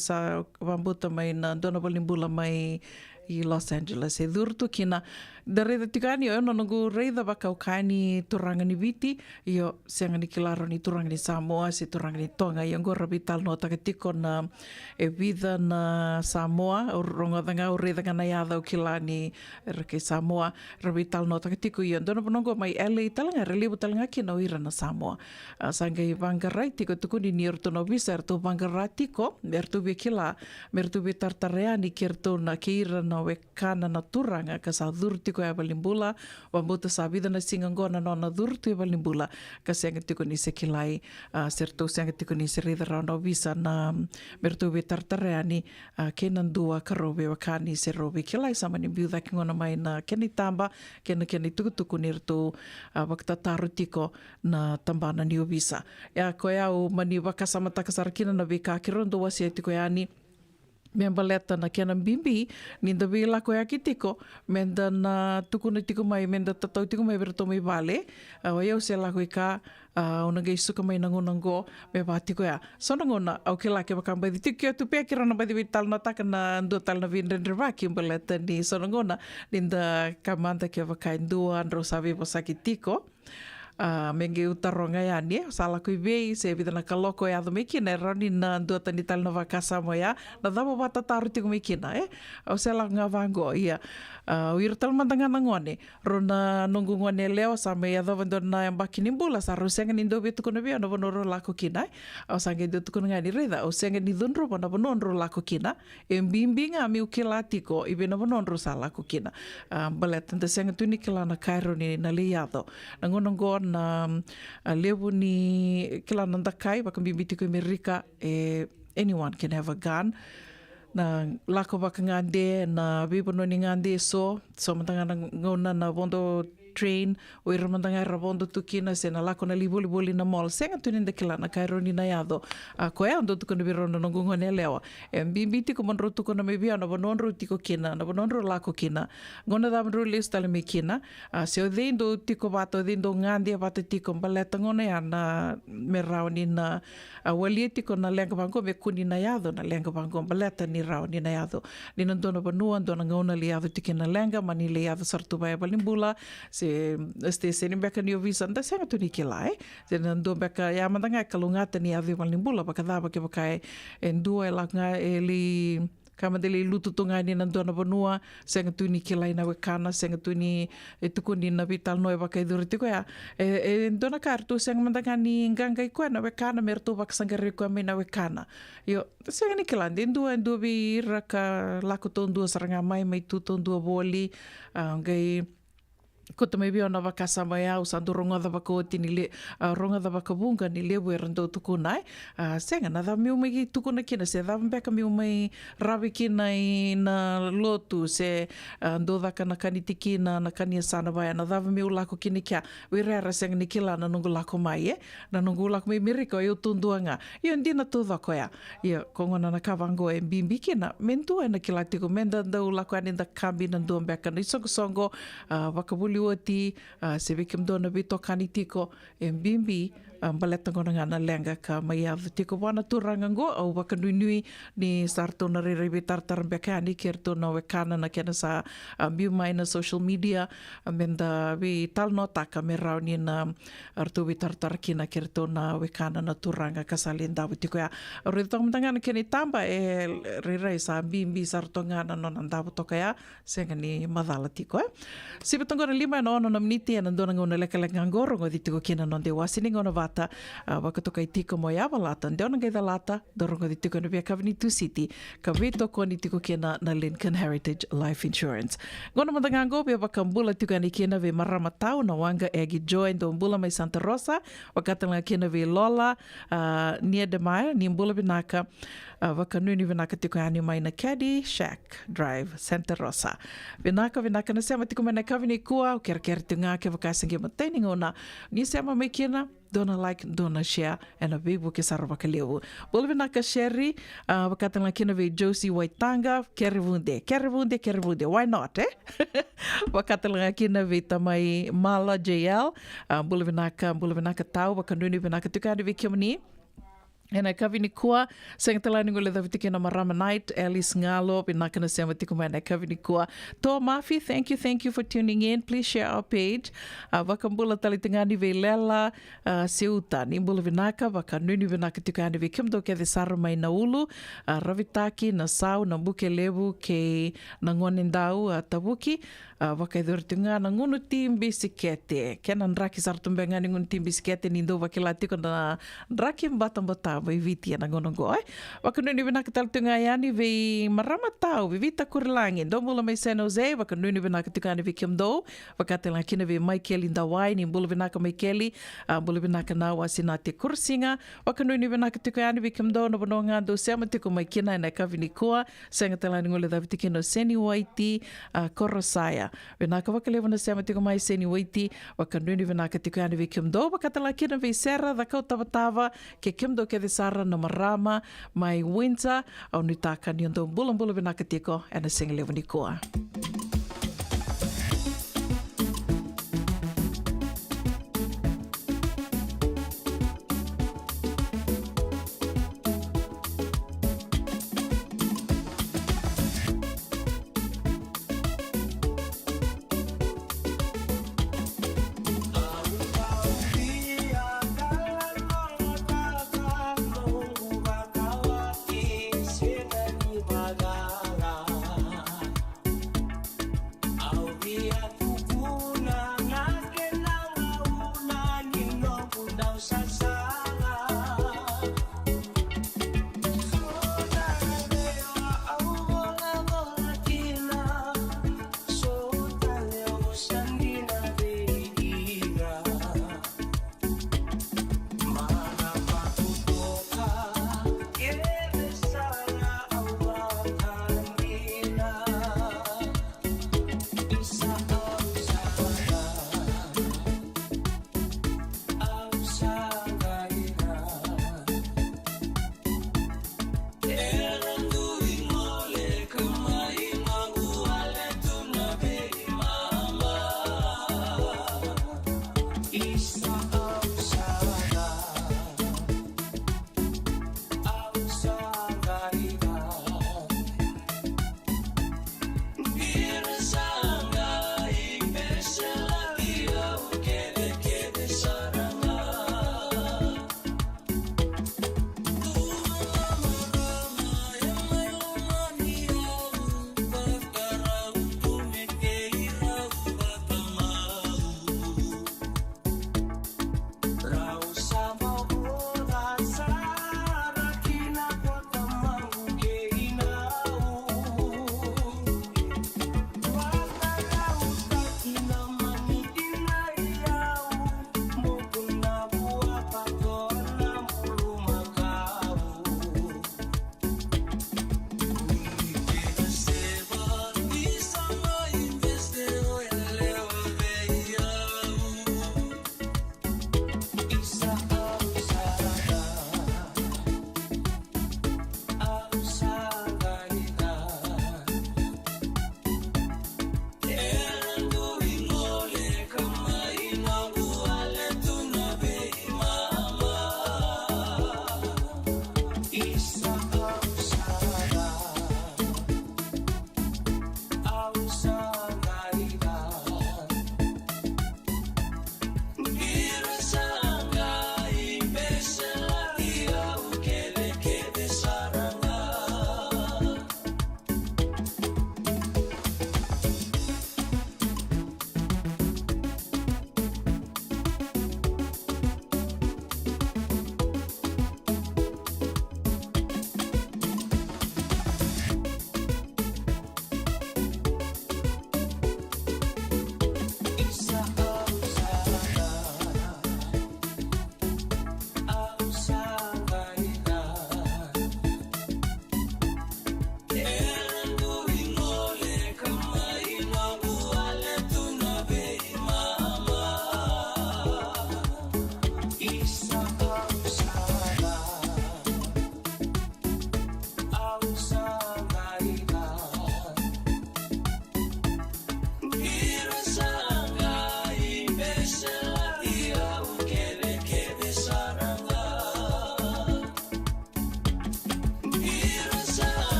sa vambuta mai na dona balimbula mai i Los Angeles durtu kina da reda tikani o no ngu reda baka ukani turanga ni viti io senga ni kilaro ni turanga ni Samoa se turanga ni Tonga i ngora vital no takatiko na vida na Samoa o ronga danga o reda kana ya da kilani reke Samoa vital no takatiko i dona bonongo mai LA talanga relevo talanga kina o ira na Samoa sanga i vangarai tiko tukuni ni orto no visa erto vangaratiko erto vikila merto vitartareani kerto na keira na we kana na turanga ka sa durtiko e balimbula wa mbuta sa vida na singangona no na durtu e balimbula ka senga tiko ni sekilai serto senga tiko ni serida round visa na merto we tartareani kenan dua karobe wakani se robe kilai sama ni biuda kingona mai na keni tamba keni tukutuku ni rto wakta tarutiko na tambana ni visa ya ko ya o mani wakasama takasarkina na vika kirondo wasi tiko yani membaleta na kena bimbi ninda vila ko yaki tiko menda na tukuna tiko mai menda tatau tiko mai berto mai vale o eu se la ko ka ona ge suka mai nangonango me Vatiko ya sonangona au ke la ke bakamba di tiko tu pe kira na ba di vital na takana ndo tal na vindre vaki membaleta ni sonangona ninda kamanda ke vakai ndo andro sabe posaki tiko menge utaronga ya ni sala ko vei se vida na kaloko ya do mekina rani na do tani tal na vakasa moya na dava Vata taru tiko mekina o se la ngavango ia o irtal mandanga ngone rona nungu ngone leo sa me ya do na mbaki ni bula sa ro senga ni do betu kono bia no bonoro la ko kina o sange do tu kono ngani reda o senga ni donro bona bononro la ko kina embimbinga mi ukilatiko ibe no bononro sa la ko kina balet nda senga tu ni kila na kairo ni na liado nangonongo na levu ni kila nanda kai baka bibiti ko Amerika anyone can have a gun na lako baka ngande na bibono ni ngande so matanga ngona na bondo train o i ramandanga rabondo tukina se na lako na liboli na mall senga tuninda kilana kaironi na yado ko e ando tukuna birona no gungo ne lewa e mbiti ko monro tukuna me bia na bononro tiko kina na bononro lako kina ngona da monro lista le me kina se o deindo tiko vato deindo ngandi vata tiko baleta ngona ya na me rauni na wali tiko na lenga bango me kuni na yado na lenga bango baleta ni rauni na yado ni ndona banua ndona ngona le yado tikina lenga mani le yado sartu ba balimbula se este se ni beka ni ovisa nda senga tuni kilai se ndo beka ya mandanga kalungata ni yado balimbula baka daba ke baka e ndua e langa e li kamadele lutu tonga ni ndona banua senga tuni kilai na wekana senga tuni e tukuni na vital no e baka iduriti ko ya e ndona kartu senga mandanga ni nganga iko na wekana merto baka sangare ko me na wekana yo senga ni kilande ndua bi raka lako ton dua saranga mai tu ton dua boli ngai ko te mai biona wakasa mai au sandu ronga da waka oti ni le ronga da waka bunga ni lewe rando tukunai senga na da miu mai tukuna kina se da mbeka miu mai rawi kina i na lotu se ndo daka na kanitiki na kania sana vai na da miu lako kini kia wirera senga ni kila na nungu lako mai na nungu lako mai miriko i utunduanga i ndina tu dako ya kongona na kawango e mbimbi kina mentua e na kila tiko menda ndau lako aninda kambi na ndu mbeka na isongo wakabuli oti se vikim dona vito kanitiko e mbimbi baleta ngona ngana lenga ka mai av tiko wana turanga ngo au wakanui ni sarto na rere tartar bekani kerto na wekana na kena sa biu mai na social media menda vi tal nota ka me rauni na artu vi tartar kina kerto na wekana na turanga kasalenda tiko ya reto mtanga keni tamba e rere sa bimbi sarto ngana no nanda toka ya senga ni madala tiko sibetongo na lima no no miniti na ndona ngona leka ngoro ngodi tiko kina no de wasini ngona Vata wakatoka i tiko mo yawa lata ndeo ngai da lata dorongo di tiko na via kavini tu city ka vito ko ni tiko kena na Lincoln Heritage Life Insurance ngona madangango via wakambula tiko ni kena ve maramatau na wanga egi join do mbula mai Santa Rosa wakatanga kena ve Lola nia de mai ni mbula binaka wakanuni vinaka tiko ani mai na Keda Shack Drive Santa Rosa vinaka na sema tiko mai na kavini kua kera tunga ke vakasangi mataining ona ni sema mai kena dona like, dona share, and a big book is a rabakalewu. Bolvinaka Sherry, wakatanga kina ve Josie Waitanga, kerivunde, why not, eh? Wakatanga kina ve tamai Mala JL, bolvinaka tau, wakanuni vinaka tukani ve kimani. E na kawini kua, senga talani ngole da vitike na Marama Night, Alice Ngalo, pinaka na sema tiku mai na kawini kua. Toa Mafi, thank you for tuning in. Please share our page. Wakambula talitangani ve Lela, Seuta, nimbula vinaka, wakanuni vinaka tikani ve kimdo ke de sarumai na ulu, ravitaki, na sau, na buke levu, ke na ngonendau, tabuki, wakaidurtunga na ngunu tim bisikete. Kena nraki sartumbenga ni ngunu tim bisikete nindo wakilatiko na nraki mbata vai viti na gonongo ai wakanuni vinaka taltunga yani ve maramatau ve vita kurlangi ndo mula mai San Jose wakanuni vinaka tukani ve kimdo wakatela kina ve Michael indawai ni mula vinaka Michaeli mula vinaka na wasinate kursinga wakanuni vinaka tukani ve kimdo no bononga do sema tiko mai kina na kavini koa senga talani ngole da vitikino Seni Waiti Korosaya vinaka wakalewa na sema tiko mai Seni Waiti wakanuni vinaka tukani ve kimdo wakatela kina ve Sera da kautawatawa ke kimdo ke Sara na Marama mai Winter au nutaka ni ndo mbula vinaka tiko and singa levani koa.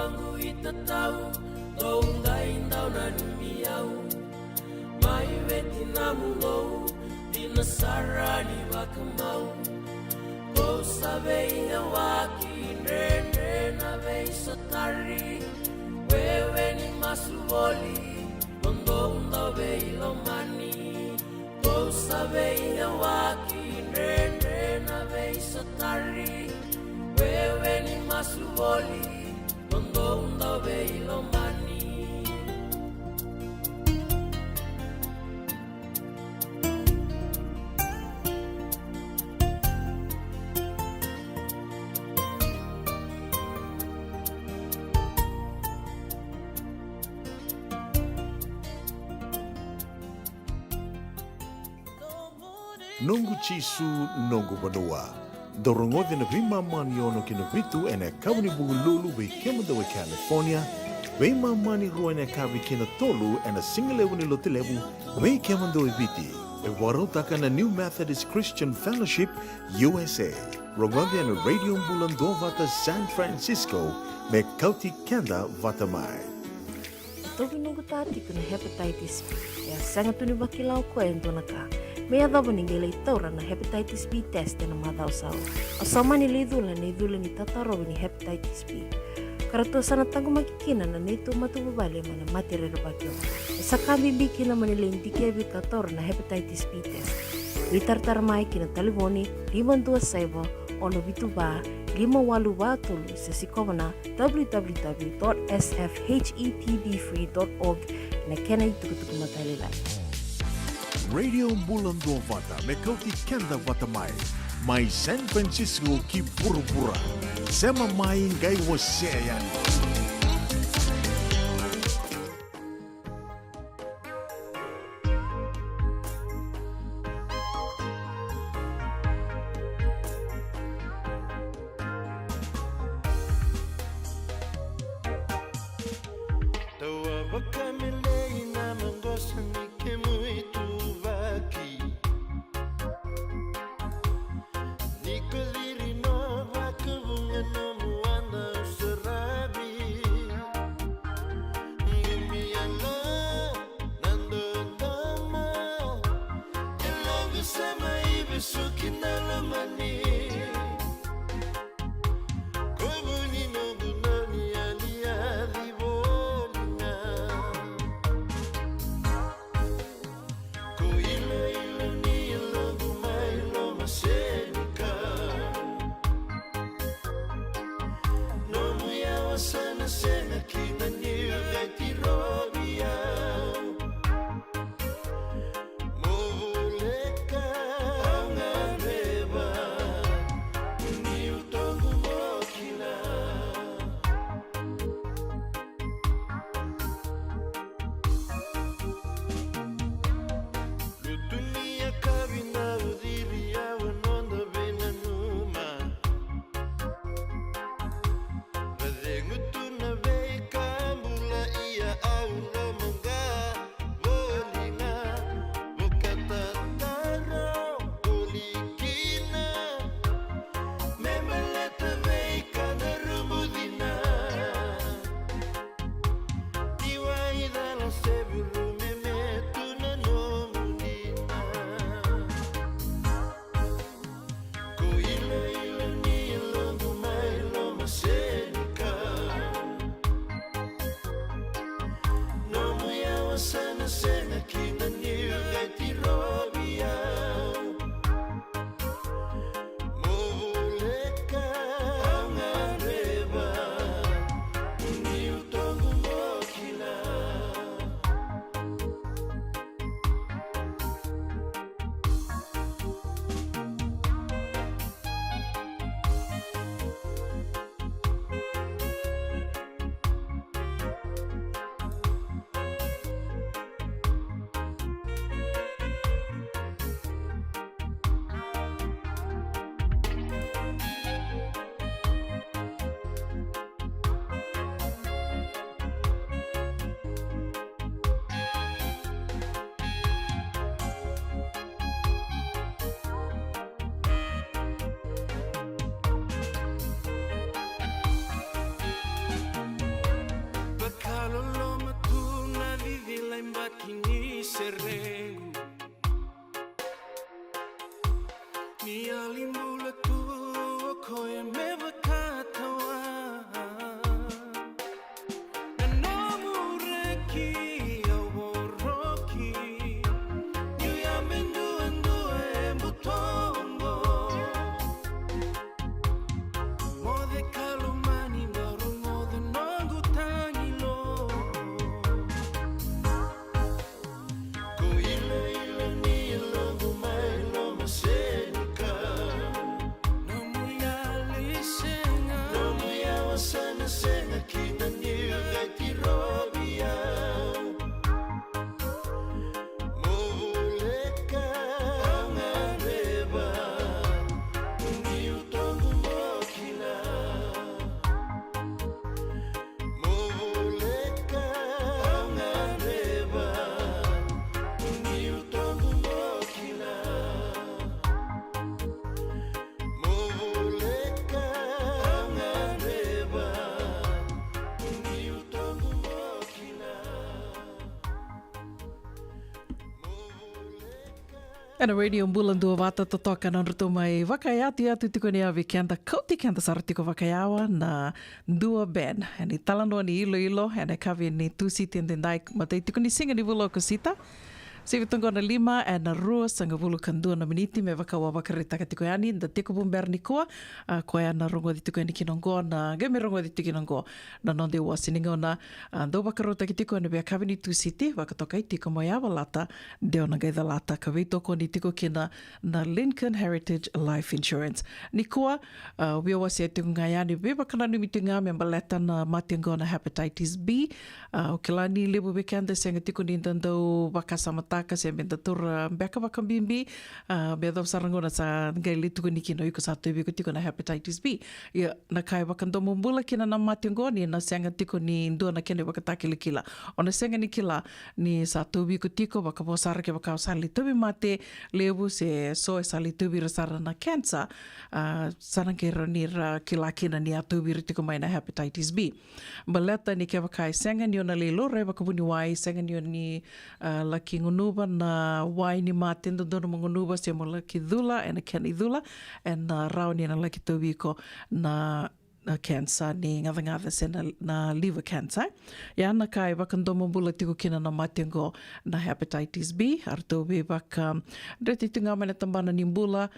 wangu itatau Toundai ndauna numiau Mai veti namulou Dina sarani wakamau Kou savei hawaki Nene na vei satari Wewe ni masuvoli Mondonda vei lomani Kou savei hawaki Nene na vei satari Wewe ni masuvoli Mondonda vei lomani Nungu chisu nungu banua. Dorongo na vima mani ono kina vitu ene kawani bugululu we kemandawe California. We mani rua ene kawi kina tolu ene singalewu ni lotilewu we kemandawe viti. E warotaka na New Methodist Christian Fellowship USA. Rongondi na Radio Bula Duavata San Francisco me Kauti Keda Vata mai. Toki nungu tati kuna hepatitis B. Ya sanga tuni bakilau ko endo ka. Mea dhabo ningele itaura na hepatitis B test na madhau sao. Asama ni lidhula ni tatarobi ni hepatitis B. Karato sana tangu makikina na neto matubabali mana matirero bakyo. Sakambi bikina manilindike bi tator na hepatitis B test. Litartar mai kina taliboni 527 ono bituba 582 sa sikomana www.sfhetbfree.org na kena itukutuku matalilai. Radio Bula Duavata me Kauti Keda Vata mai San Francisco ki pura-pura. Sema mai ngai waseyan. Ngutu na ve Ana radio Bula Duavata to toka na ruto mai wakaiati atu tiko ni awe kenda Kauti kenda saratiko wakaiawa na Dua Ben. Ni talanoa ni ilo ene kavi ni tusi tendendai matai tiko ni singa ni vulo kosita. Sivitongo na 5 e na 2 sanga vulu kandua na miniti me wakawa wakarita ka tiko yani da tiko bumber ni koa koe na rongo di tiko ni kinongo na game rongo di tiko kinongo na nonde wasininga na do wakarota ki tiko ni bea kavini tu city wakatoka i tiko mai awa lata deo na gaitha lata ka weitoko ni tiko kina na Lincoln Heritage Life Insurance. Ni koa wia wasi e tiko ngai ani we wakana ni mitinga me mbaleta na matiango na hepatitis B o kilani lebu wekende senga tiko ni ndandau wakasamata taka se benda tora beka wakambimbi beda sarangona sa ngai tuku niki no iko sa tubi ko tiko na hepatitis B ia na kai wakandomo mbula kina na matengo ni na senga tiko ni ndo na kene wakatakile kila ona senga ni kila ni sa tubi ko tiko wakabosara ke wakasali tubi mate lebu se so sali tubi rasara na cancer sarangero ni ra kila kina ni atubi tiko mai na hepatitis B baleta ni ke wakai senga ni ona lelo re wakabuni wai senga ni laki ngunuba na wai ni matendo dono ngunuba se mo laki dhula and a keni dhula and rau ni na laki tawiko na cancer ni ngava se na liver cancer ya na kai wakandomo bula tiko kina na matengo na hepatitis B arto be baka reti tunga mana tambana ni bula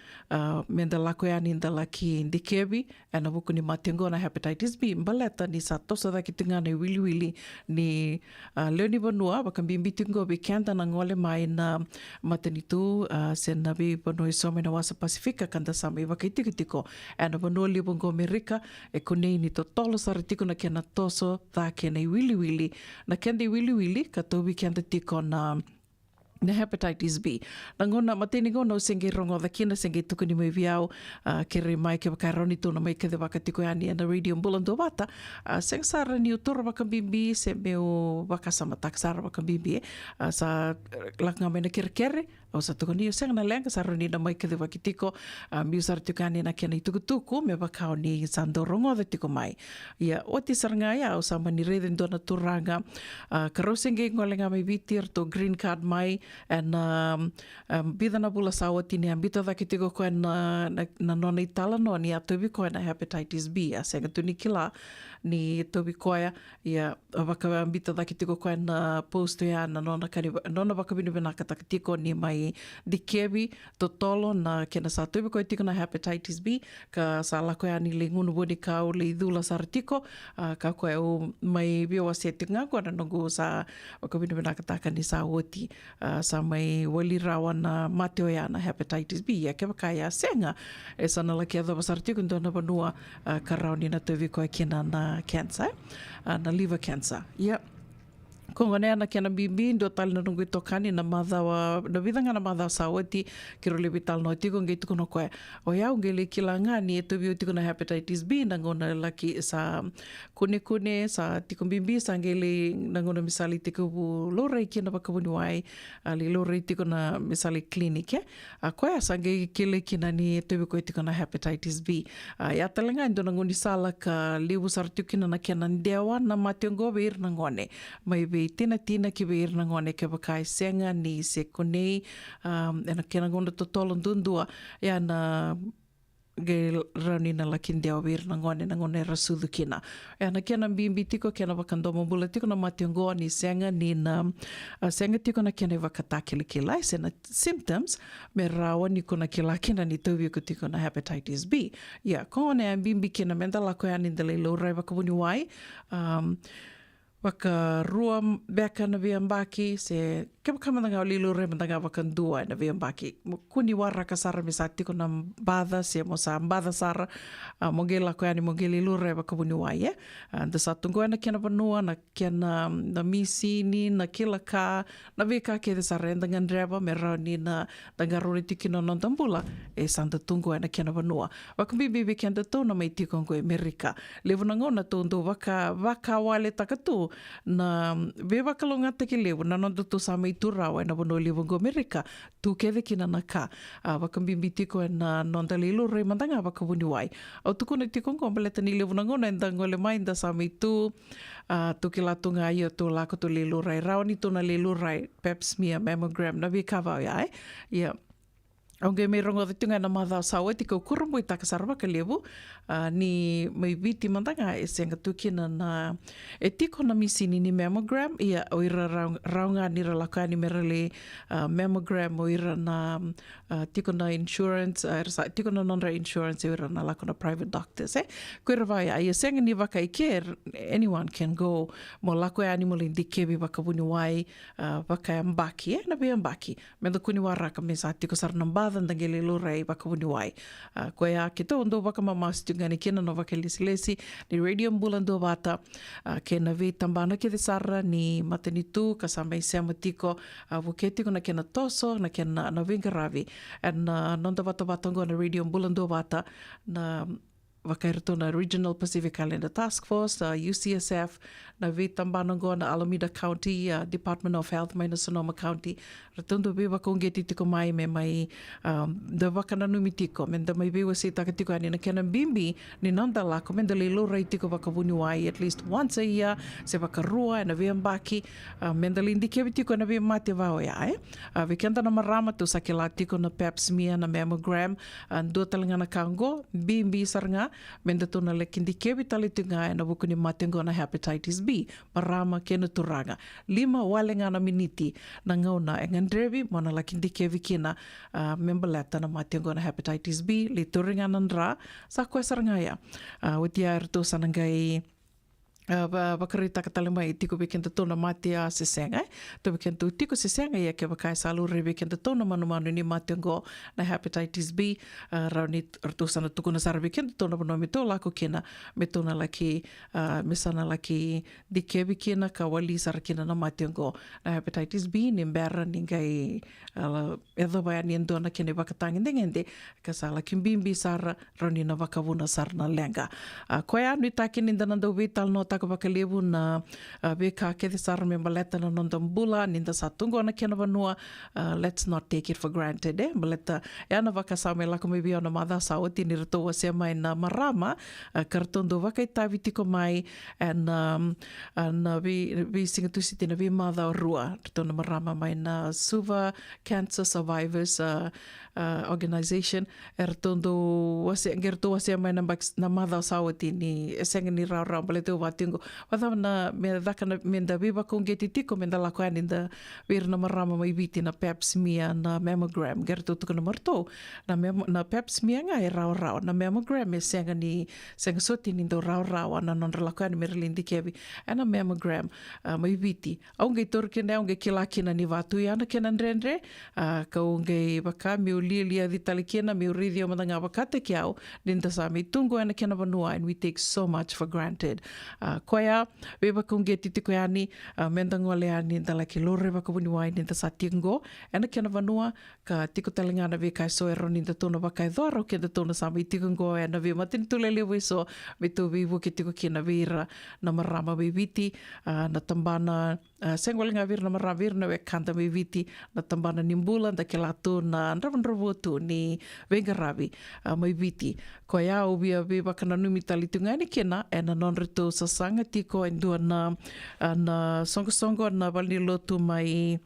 menda lako ya ni ndalaki ndikebi ana buku ni matengo na hepatitis B mbaleta ni sa tosa da kitunga ni wili ni leoni banua bakambimbi tungo be kanda na ngole mai na matenitu se na be banoi some na wasa pasifika kanda sama iwa kitiko ana banua libongo Amerika e konei ni to tolo saratiko na kena toso ta kena wili na kenda wili ka tobi kenda tiko na hepatitis B. Nangona mateni ngona senge rongo da kina senge tuku ni mai viau kere mai ke bakaroni tuna mai ke de wakatiko yani na radio Bula Duavata seng sara ni utura wakambimbi se meu wakasama taksara wakambimbi sa laknga mena kere o sa tuku ni seng na lenga sara ni na mai ke de wakitiko mi usar tukani na kena tuku me bakao ni sando rongo da tiko mai ia oti saranga ia o sa mani reden dona turanga karo senge ngolenga mai vitir to green card mai and bida na bula sawa tini ambita da kitiko koe na nona i tala no ni a tobi koe na hepatitis B a senga tuni kila ni tobi koe ia waka ambita da kitiko koe na posto ya na nona waka binu benaka ta kitiko ni mai dikebi to tolo na kena sa tobi koe tiko na hepatitis B ka sa la koe ani le ngunu boni kau le idula saratiko ka koe o mai bio wasi tinga koe na nongo sa waka binu benaka taka ni sa oti sa mai wali rawa na mateo ya na hepatitis B ya ke wakaya senga e sana la kia dhawa saratiko ndona banua karau ni na tovi koe kina na cancer na liver cancer kongo nea na kena bimbi ndo tali na nungu tokani na madhawa na vidanga na madhawa sawati kiro lebi tali no tiko nge tuko no koe o yau nge le kila ngani e tobi tiko na hepatitis B na ngona laki sa kune sa tiko bimbi sa nge le na ngona misali tiko bu lorei kina wakabuni wai li lorei tiko na misali klinike koe sa nge kile kina ni e tobi koe tiko na hepatitis B ya talenga ndo na ngoni sala ka liwu sartiko kina na kena ndewa na mationgo beir na ngone mai be tina ki beir na ngone ke bakai senga ni se konei ena kena ngona totolo ndundua ya na ge rauni na lakin deo wir na ngone rasudu kina. E ana kena bimbi tiko kena wakandomo bula tiko na mationgoa ni senga ni na senga tiko na kena wakatakilakilai se na symptoms me rawa ni kona kila kina ni tauvi ko tiko na hepatitis B. Ia, kone a bimbi kena menda lako ya ni ndale laurai wakabuni wai. Waka rua beka na viambaki se kema kama nga lilu re manda waka dua na viambaki kuni wara kasara misati ko na bada se mo sa bada sara mogela ko ani mogeli lilu re waka buni wai da satungo na kena panua na kena na misi ni na kila ka na vika ke de sara ndangan dreva me rani na dangaroni tikino non tambula e santa tungo na kena panua waka bibi kenda to na mai tiko ko Amerika levu na ngona tondo waka wale takatu na vewa kalonga teke lewu na nondo to sama itu rawa na bono lewu go Amerika tu keve kina na ka wakambimbi tiko na nonda lelu rei mandanga wakabuni wai au tuku na tiko ngombeleta ni lewu na ngona enda ngole mainda sama itu tu ke latunga ia tu lako tu lelu rai rawa ni tu na lelu rai pap smear mammogram na vikawa ia ia Aunque me rongo de tunga na madha sawa tiko kurumbu itaka sarwa ka lewu ni mai viti mandanga e senga tukina na e tiko na misini ni mammogram ia oira raunga ni ralaka ni merale mammogram oira na tiko na insurance tiko na non insurance oira na lako na private doctors koira vai ia senga ni waka I care anyone can go mo lako e animal indikebi waka buni wai waka ambaki na be ambaki mendo kuni waraka mesa tiko sarna ndangele lorei wakabuni wai. Koe a ke tō ndo waka mamastunga ni kena no waka lesi ni Radio Bula Duavata kena vi tambana ke de sara ni matanitu kasama isema tiko wuketiko na kena toso na kena na vingaravi and nonda wata watango na Radio Bula Duavata na wakairto na Regional Pacific Islander Task Force, UCSF, na vitambanongo na Alameda County, Department of Health, mai na Sonoma County. Ratondo be wakongeti tiko mai me mai da wakana numi tiko. Men da mai be wasi taka tiko ani na kena bimbi ni nanda lako. Men da lilo rai tiko wakabuni wai at least once a year. Se wakarua na viambaki. Men da lindi kewi tiko na viamati vao ya. Vikenda na marama tu sakila tiko na pap smear na mammogram. Dua talanga na kango. Bimbi saranga. Menda tona le kindi kewi tali tunga na buku ni matengo na hepatitis B. Marama kena turanga. 5 wale ngana miniti na ngauna e ngandrevi mona la kindi kewi kina membaleta na matengo na hepatitis B. Li turinga nandra sa kwesaranga ya. Watia erto sanangai wakarita katalema I tiko bekenda tona matia se senga to bekenda tiko se senga ia ke wakai salu re bekenda tona manu ni matengo na hepatitis B rauni erto sana tuku na sara bekenda tona bono me tola ko kena me tona laki mesana laki dikebi kena ka wali sara kena na matengo na hepatitis B ni mbera ningai edo baya ni ndona kene wakatangi ndengende ka sala kimbimbi sara rauni na wakavuna sara na lenga koya ni takini ndanando vital no taka wakalevu na beka kete sara me maleta na nondambula ninda satungo na kena vanua let's not take it for granted maleta yana waka sa me lako me bia na madha sa oti ni rato wase mai na marama kartondo waka itavi tiko mai and vi singatusi tina vi madha rua rato na marama mai na Suva Cancer Survivors organization ertondo wase ngerto wase mai na madha sa oti ni esenga ni rau balete watingo wada na me daka na menda viva kongeti tiko menda la kwani nda vir na marama mai viti na pap smear na mammogram gerto tuko na marto na pap smear nga e rau na mammogram e senga soti ni ndo rau na non la kwani merlindi kevi ana mammogram mai viti aunge torkene aunge kilakina ni vatu yana kena ndrendre ka unge baka mi ulilia ditalikena mi uridio madanga wakate kiao ninda sa mi tungo ana kena vanua and we take so much for granted koia beba kongeti tiko yani mendango le ani dalaki lore wakabuni wai ninda sa tingo ana kena vanua ka tiko talingana ve kai so ero ninda tona wakai dora ke da tona sa mi tingo ana ve matin tulele wiso mitu vivu ke tiko kina vira na marama viti na tambana sengwalinga vir na marama vir na we kanta viti na tambana nimbula da ke latu na ndravandravotu ni vengaravi mai viti koia ubia ve wakana numi talitunga ni kena ena non rito sasanga tiko endua na songo na wali lotu mai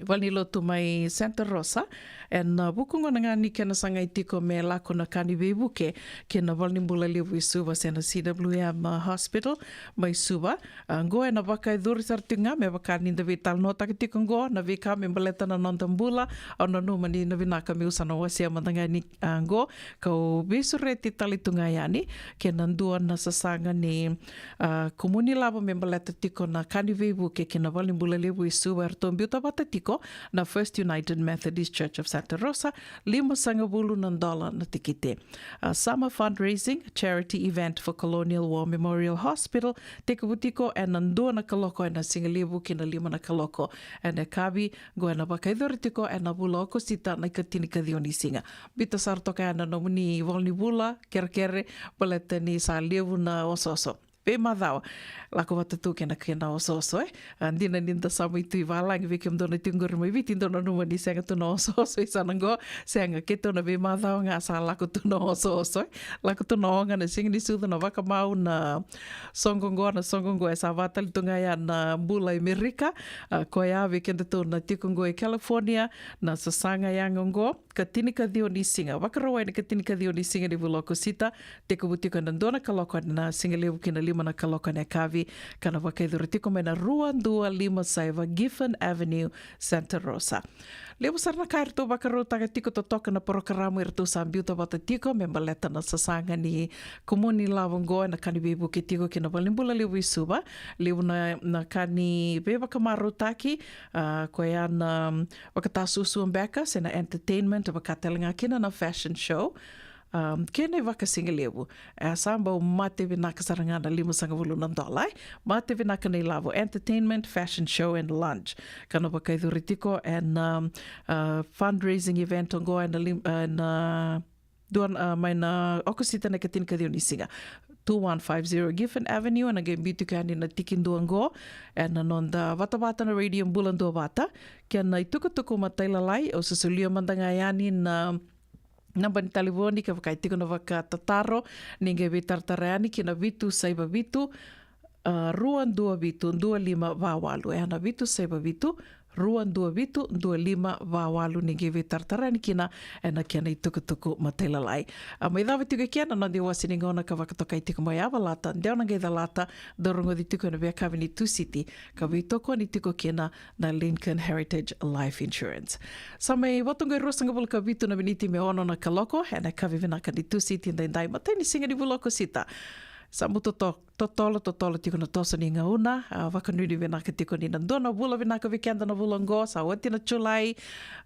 Wani lotu mai Santa Rosa, and bukungo na ngani kena sanga I tiko me lako na kani webuke kena walni mbula levu I suva sena CWM hospital mai suva. Ngoe na waka I dhuri sartunga me waka ni da vital no taka tiko ngo na vika me mbaleta na nondambula au na numani na vinaka me usana wasia mandanga ni ngo kau besure ti talitunga yani kena ndua na sasanga ni komuni lava me mbaleta tiko na kani webuke kena walni mbula levu I suva Bula Duavata tiko na First United Methodist Church of Santa Rosa, $5,000 na tikite. Summer fundraising, charity event for Colonial War Memorial Hospital, teko butiko e nandua na kaloko e na singalevu ki na 5 na kaloko. E na kabi, goe na wakaidori tiko e na bula oko sita na ikatini kadhioni singa. Bita sartoka e na nomuni volni bula, kere, baleta ni sa levu na ososo. Pe madhawa, lako watatu kena ososo Andina ninda sama itu I walangi veke mdona tunggur mai viti ndona numa ni senga tuna ososo I sanango senga keto na pe madhawa nga sa lako tuna ososo lako tuna onga na singi ni suda na waka mau na songongo e sa Vata litunga ya na Bula Amerika ko ya veke ndatu na tikungo e California na sasanga ya ngongo katini kadhio ni singa wakarawai na katini kadhio ni singa ni vuloko sita teko butiko na ndona kaloko na singa levu kina 5 na kaloko na kavi kana wakaidhuru tiko me na 225 Giffen Avenue, Santa Rosa. Levo sarna kair to bakaro taga tiko to toka na porokaramu irto sa Bula Duavata tiko me baleta na sasanga ni komuni lavongo na kani bebu ke tiko kina walimbula levo I suba levo na kani beba kamaru taki ko ya na wakatasusu mbeka sena entertainment wakatelenga kina na fashion show. Kene waka singa levu. Samba o mate vinaka sarangana $5,000. Mate vinaka nei lavo. Entertainment, fashion show and lunch. Kana waka idhuritiko and fundraising event ongo and mai na okosita na katin kadhioni singa. 2150 Giffen Avenue and again beauty kandi na tikinduango and nonda Vata na radio Bula Duavata. Kiana itukutuku matailalai o susulio mandangayani na Namba ni telefoni ka wakaitiko na waka tataro ninge vitartareani ki na vitu saiba vitu 225 vawalu. E na vitu saiba vitu 225 vawalu ninge vitartareani kina e na kia na itukutuku matelalai. Mai dhawa tuka kia na nandi wasi ninga ka wakatoka itiko mai awa lata. Ndeo na ngai lata dorongo di tuko na vea kawi ni Tu City. Ka vitoko ni tuko kia na Lincoln Heritage Life Insurance. Sa mai watungo I rosanga vulka vitu na viniti me ono na kaloko. E na kawi vinaka ni Tu City ndai matai ni singa ni vuloko sita. Sa muto totolo tiko na tosa ni ngauna, wakanuni vinaka tiko ni nandona vula vinaka vikenda na vulango, sa wati na chulai,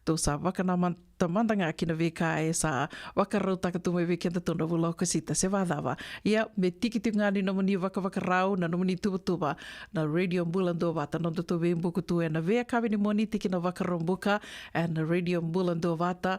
to sa wakana tamandanga ki na vika e sa wakarau takatume vikenda to na vula okasita se vadava. Ia me tiki ngani na muni wakarau na muni tuba na radio Bula Duavata no to ve mbuku tu e na vea kawi ni moni tiki na wakarombuka and na radio Bula Duavata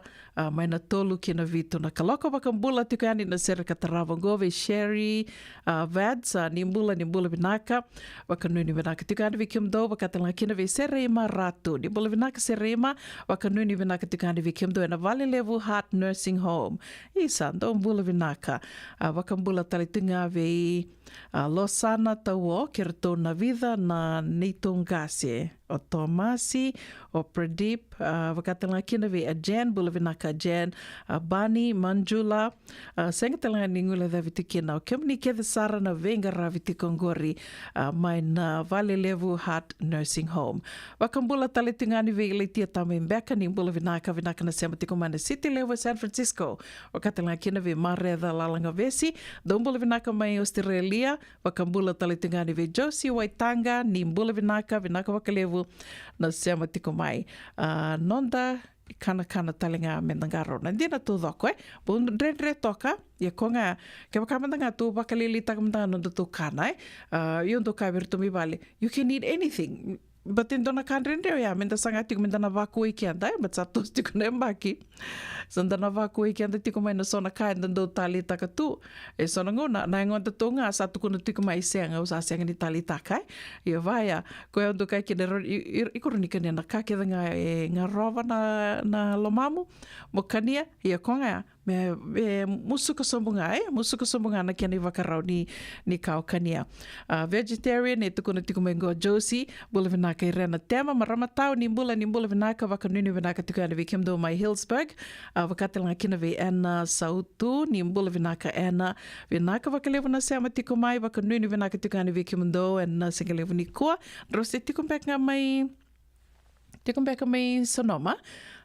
mai na tolu ki na vitu na kaloko wakambula tiko yani na sera kataravongo ve Sherry Vads nimbula vinaka wakanuni vinaka tukani vikimdo wakatala kina ve serema ratu nimbula vinaka serema wakanuni vinaka tukani vikimdo na Valley Level Heart Nursing Home isa ndo mbula vinaka wakambula talitunga ve Losana tawo kerto na vida na nitongase o Tomasi o Pradeep wakatala kina ve Jen bula vinaka Jen Bani Manjula sengatala ningula da vitikina o kemni keda sara na venga raviti kongori mai na Valley Level Heart Nursing Home wakambula talitungani ve letia tame mbeka ni bula vinaka na sematiko mana City Level San Francisco wakatala kina ve mareda lalanga vesi dombula vinaka mai Australia wakambula talitungani ve Josie Waitanga ni mbula vinaka wakalevu na sematiko mai nonda kana talinga mendangaro na dina tu doko bun dre toka ya konga ke bakamandanga tu bakalili takamandanga no tu kana yun to ka virtu mi vale you can eat anything but in dona kanrende ya menda sangati menda na vaku ikianda but satu tiko nembaki sanda na vaku ikianda tiko mai na sona ka ndo tali takatu e sona ngona na ngonta tonga satu kuno tiko mai senga usa senga ni tali takai ya vaya ko ndo kai ke ikorunika na ka ke nga rova na lomamu mokania ya konga me musuka sombunga na kia ni wakarau ni kaukania. Vegetarian e tukuna tiku mengo Josie, bula vinaka i rena tema, maramatau ni bula vinaka wakanuni vinaka tiku ana vi kimdo mai Hillsburg, wakatelanga kina vi Anna Sautu, ni bula vinaka Anna, vinaka wakalevu na seama tiku mai, wakanuni vinaka tiku ana vi kimdo, and singalevu ni kua, rose tiku mbeka mai Sonoma.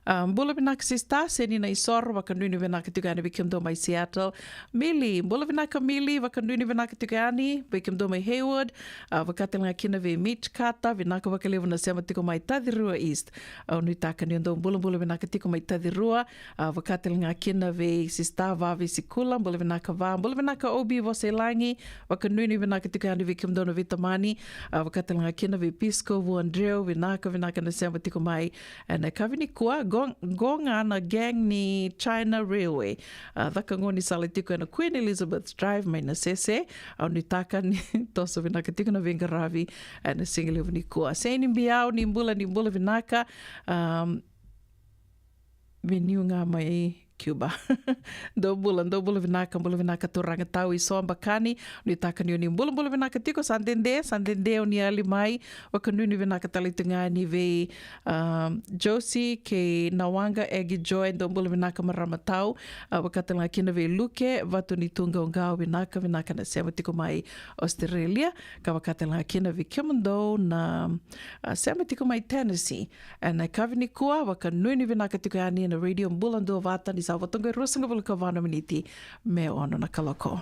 Bula vinaka sista, seni na isor, wakanuni vinaka tukani vikimdo mai Seattle. Mili, bula vinaka Mili, wakanuni vinaka tukani, vikimdo mai Hayward, wakatelanga kina vi Mitch Kata, vinaka wakalevu na sema tiko mai Tadirua East. Nuitaka niyondo bula vinaka tiko mai Tadirua, wakatelanga kina vi sista vavi Sikula, bula vinaka Obi Voselangi, wakanuni vinaka tukani vikimdo na Vitamani, wakatelanga kina vi Pisco, Vuandreo, vinaka na sema tiko mai, na kavini kua, gonga na gang ni China Railway. Thaka ngoni sala tiko na Queen Elizabeth Drive mai na sese. Au ni taka ni toso vinaka tiko na Vingaravi na singalevu ni kua. Seni mbiao ni mbula vinaka. Veniunga mai Cuba. do bula vinaka turanga tau I soa bakani ni taka ni bula vinaka tiko sandende o ni ali mai wakanuni vinaka talitunga ni ve Josie ke Nawanga Egi Joy do bula vinaka maramatau wakatanga kina ve Luke vatu ni tunga ongao vinaka na sema tiko mai Australia ka wakatanga kina ve Kimando na sema tiko mai Tennessee na kavini kua wakanuni vinaka tiko ani na radio Bula Duavata ni Salvatonga Rusanga Vulcavana Miniti me ono na kalako.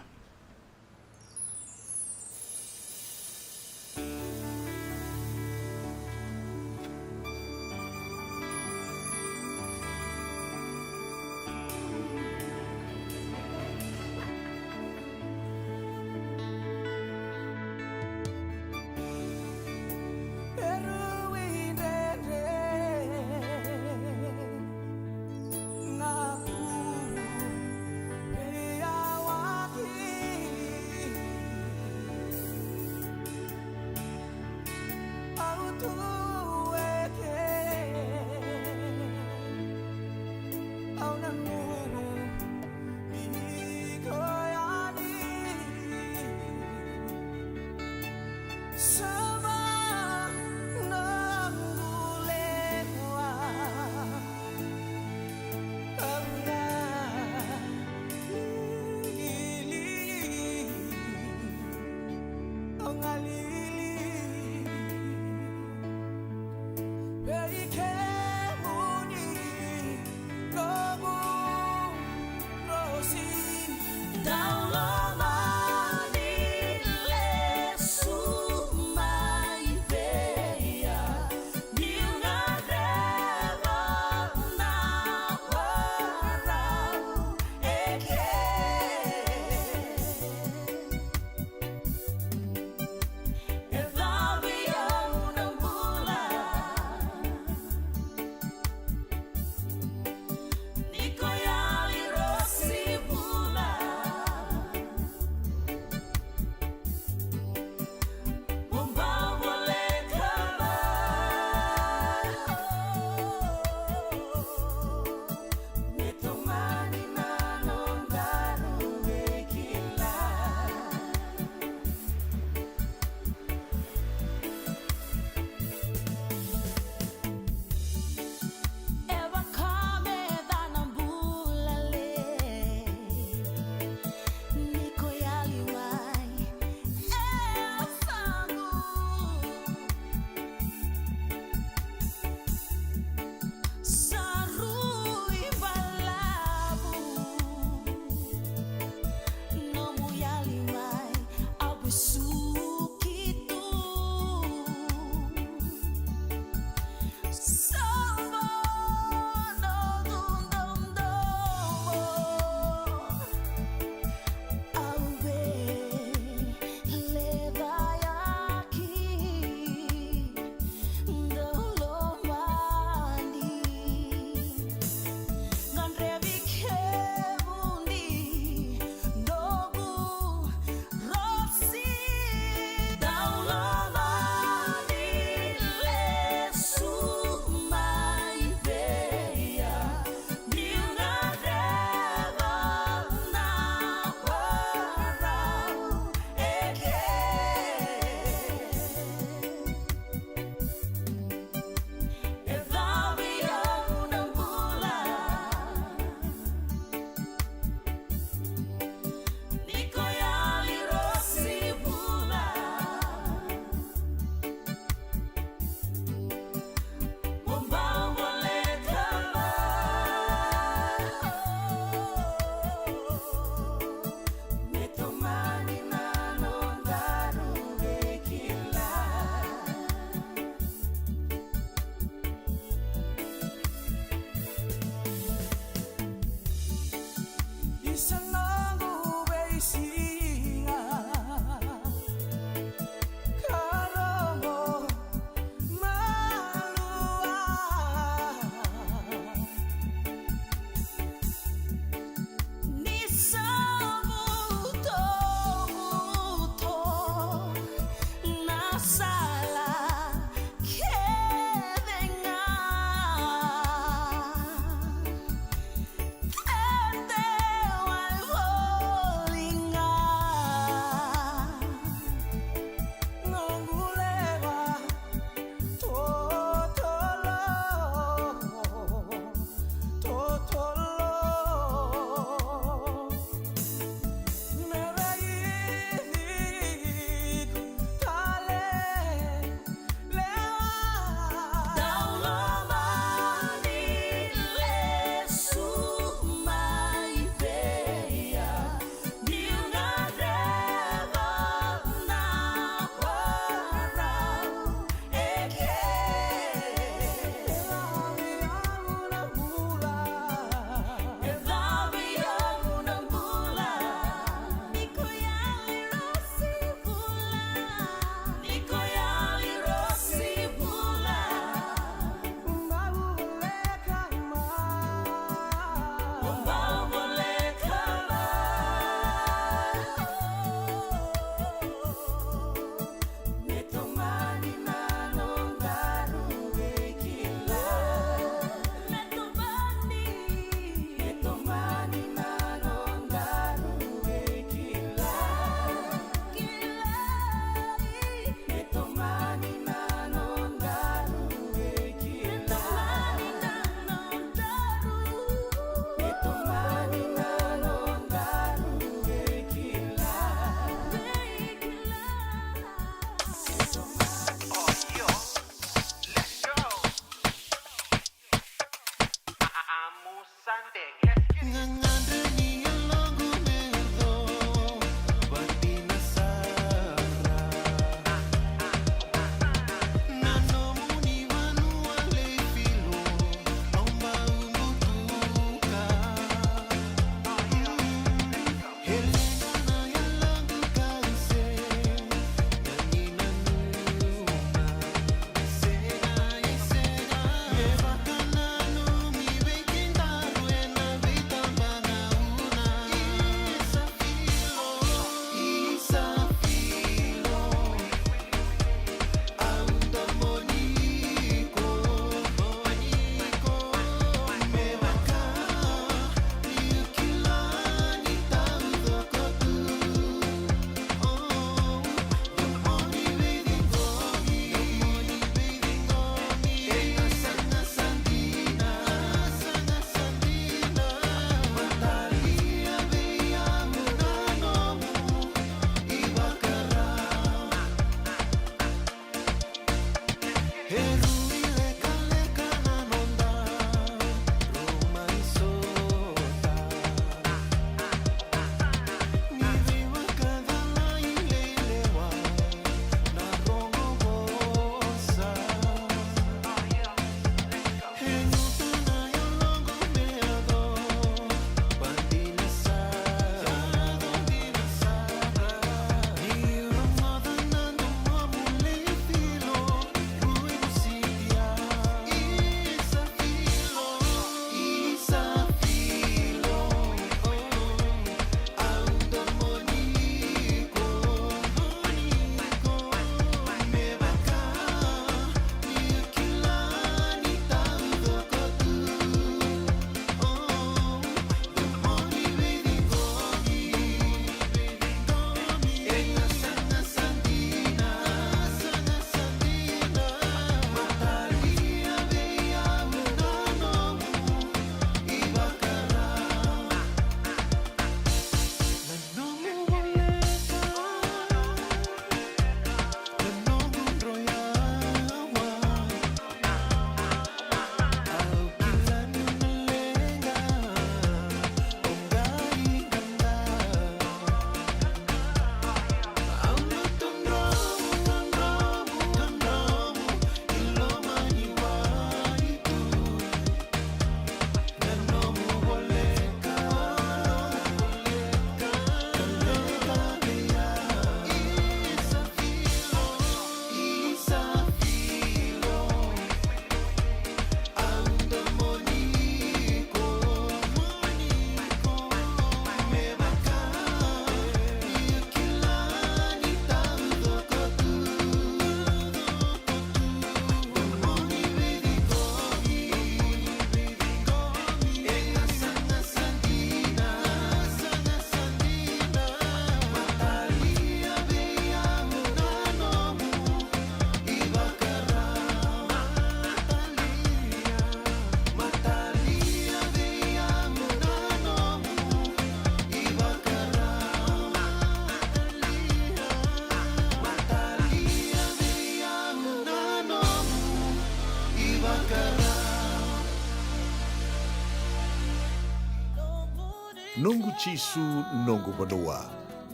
nungu chisu nungu banua.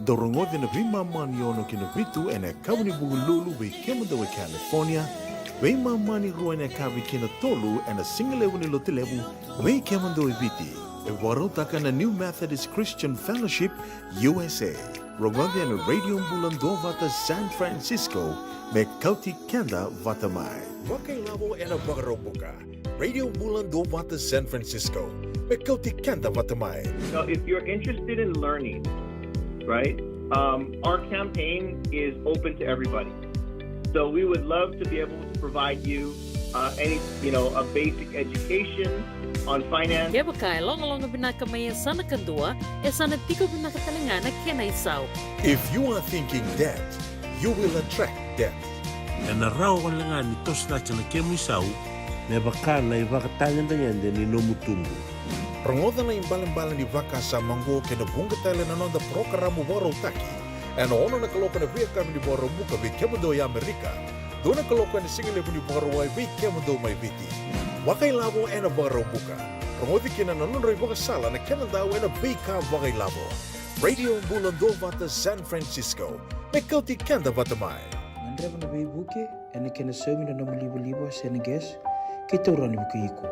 Dorongothi na vima mani ono kina vitu ene kawani bugululu we kemadawe California. We mani ruane kavi kina tolu ene singalewu ni lotilewu we kemadawe viti. E warotaka na New Methodist Christian Fellowship USA. Rongothi ene Radio Bula Duavata San Francisco me Kauti Keda Vata mai. Wakailavo ene wakarobuka. Radio Bula Duavata San Francisco me Kauti Keda Vata mai. Now, if you're interested in learning, right, our campaign is open to everybody. So we would love to be able to provide you a basic education on finance. Keba kai longa binaka may sana kandua e sana tiko binaka talingana kena isaw. If you are thinking that, you will attract that. E na rao kan langa ni tos na kina kemu isaw me baka na ivakatangan danyande ni nomutungu. Rongoda na imbalan-balan ni Vaka sa Mango kena bunga tala na nonda programa waro taki. Ano ono na kaloka na via kami ni waro muka vi kemado ya Amerika. Do na kaloka ni singile ni waro ay vi kemado may viti. Wakay labo ena waro muka. Rongodi kina nanonroy waka sala na kenadaw ena vi ka wakay labo. Radio Bula Duavata San Francisco. May Kauti Keda Vata mai. Nandreva na buke ena kena somi na namulibo-libo sa nages kita urani buki iko.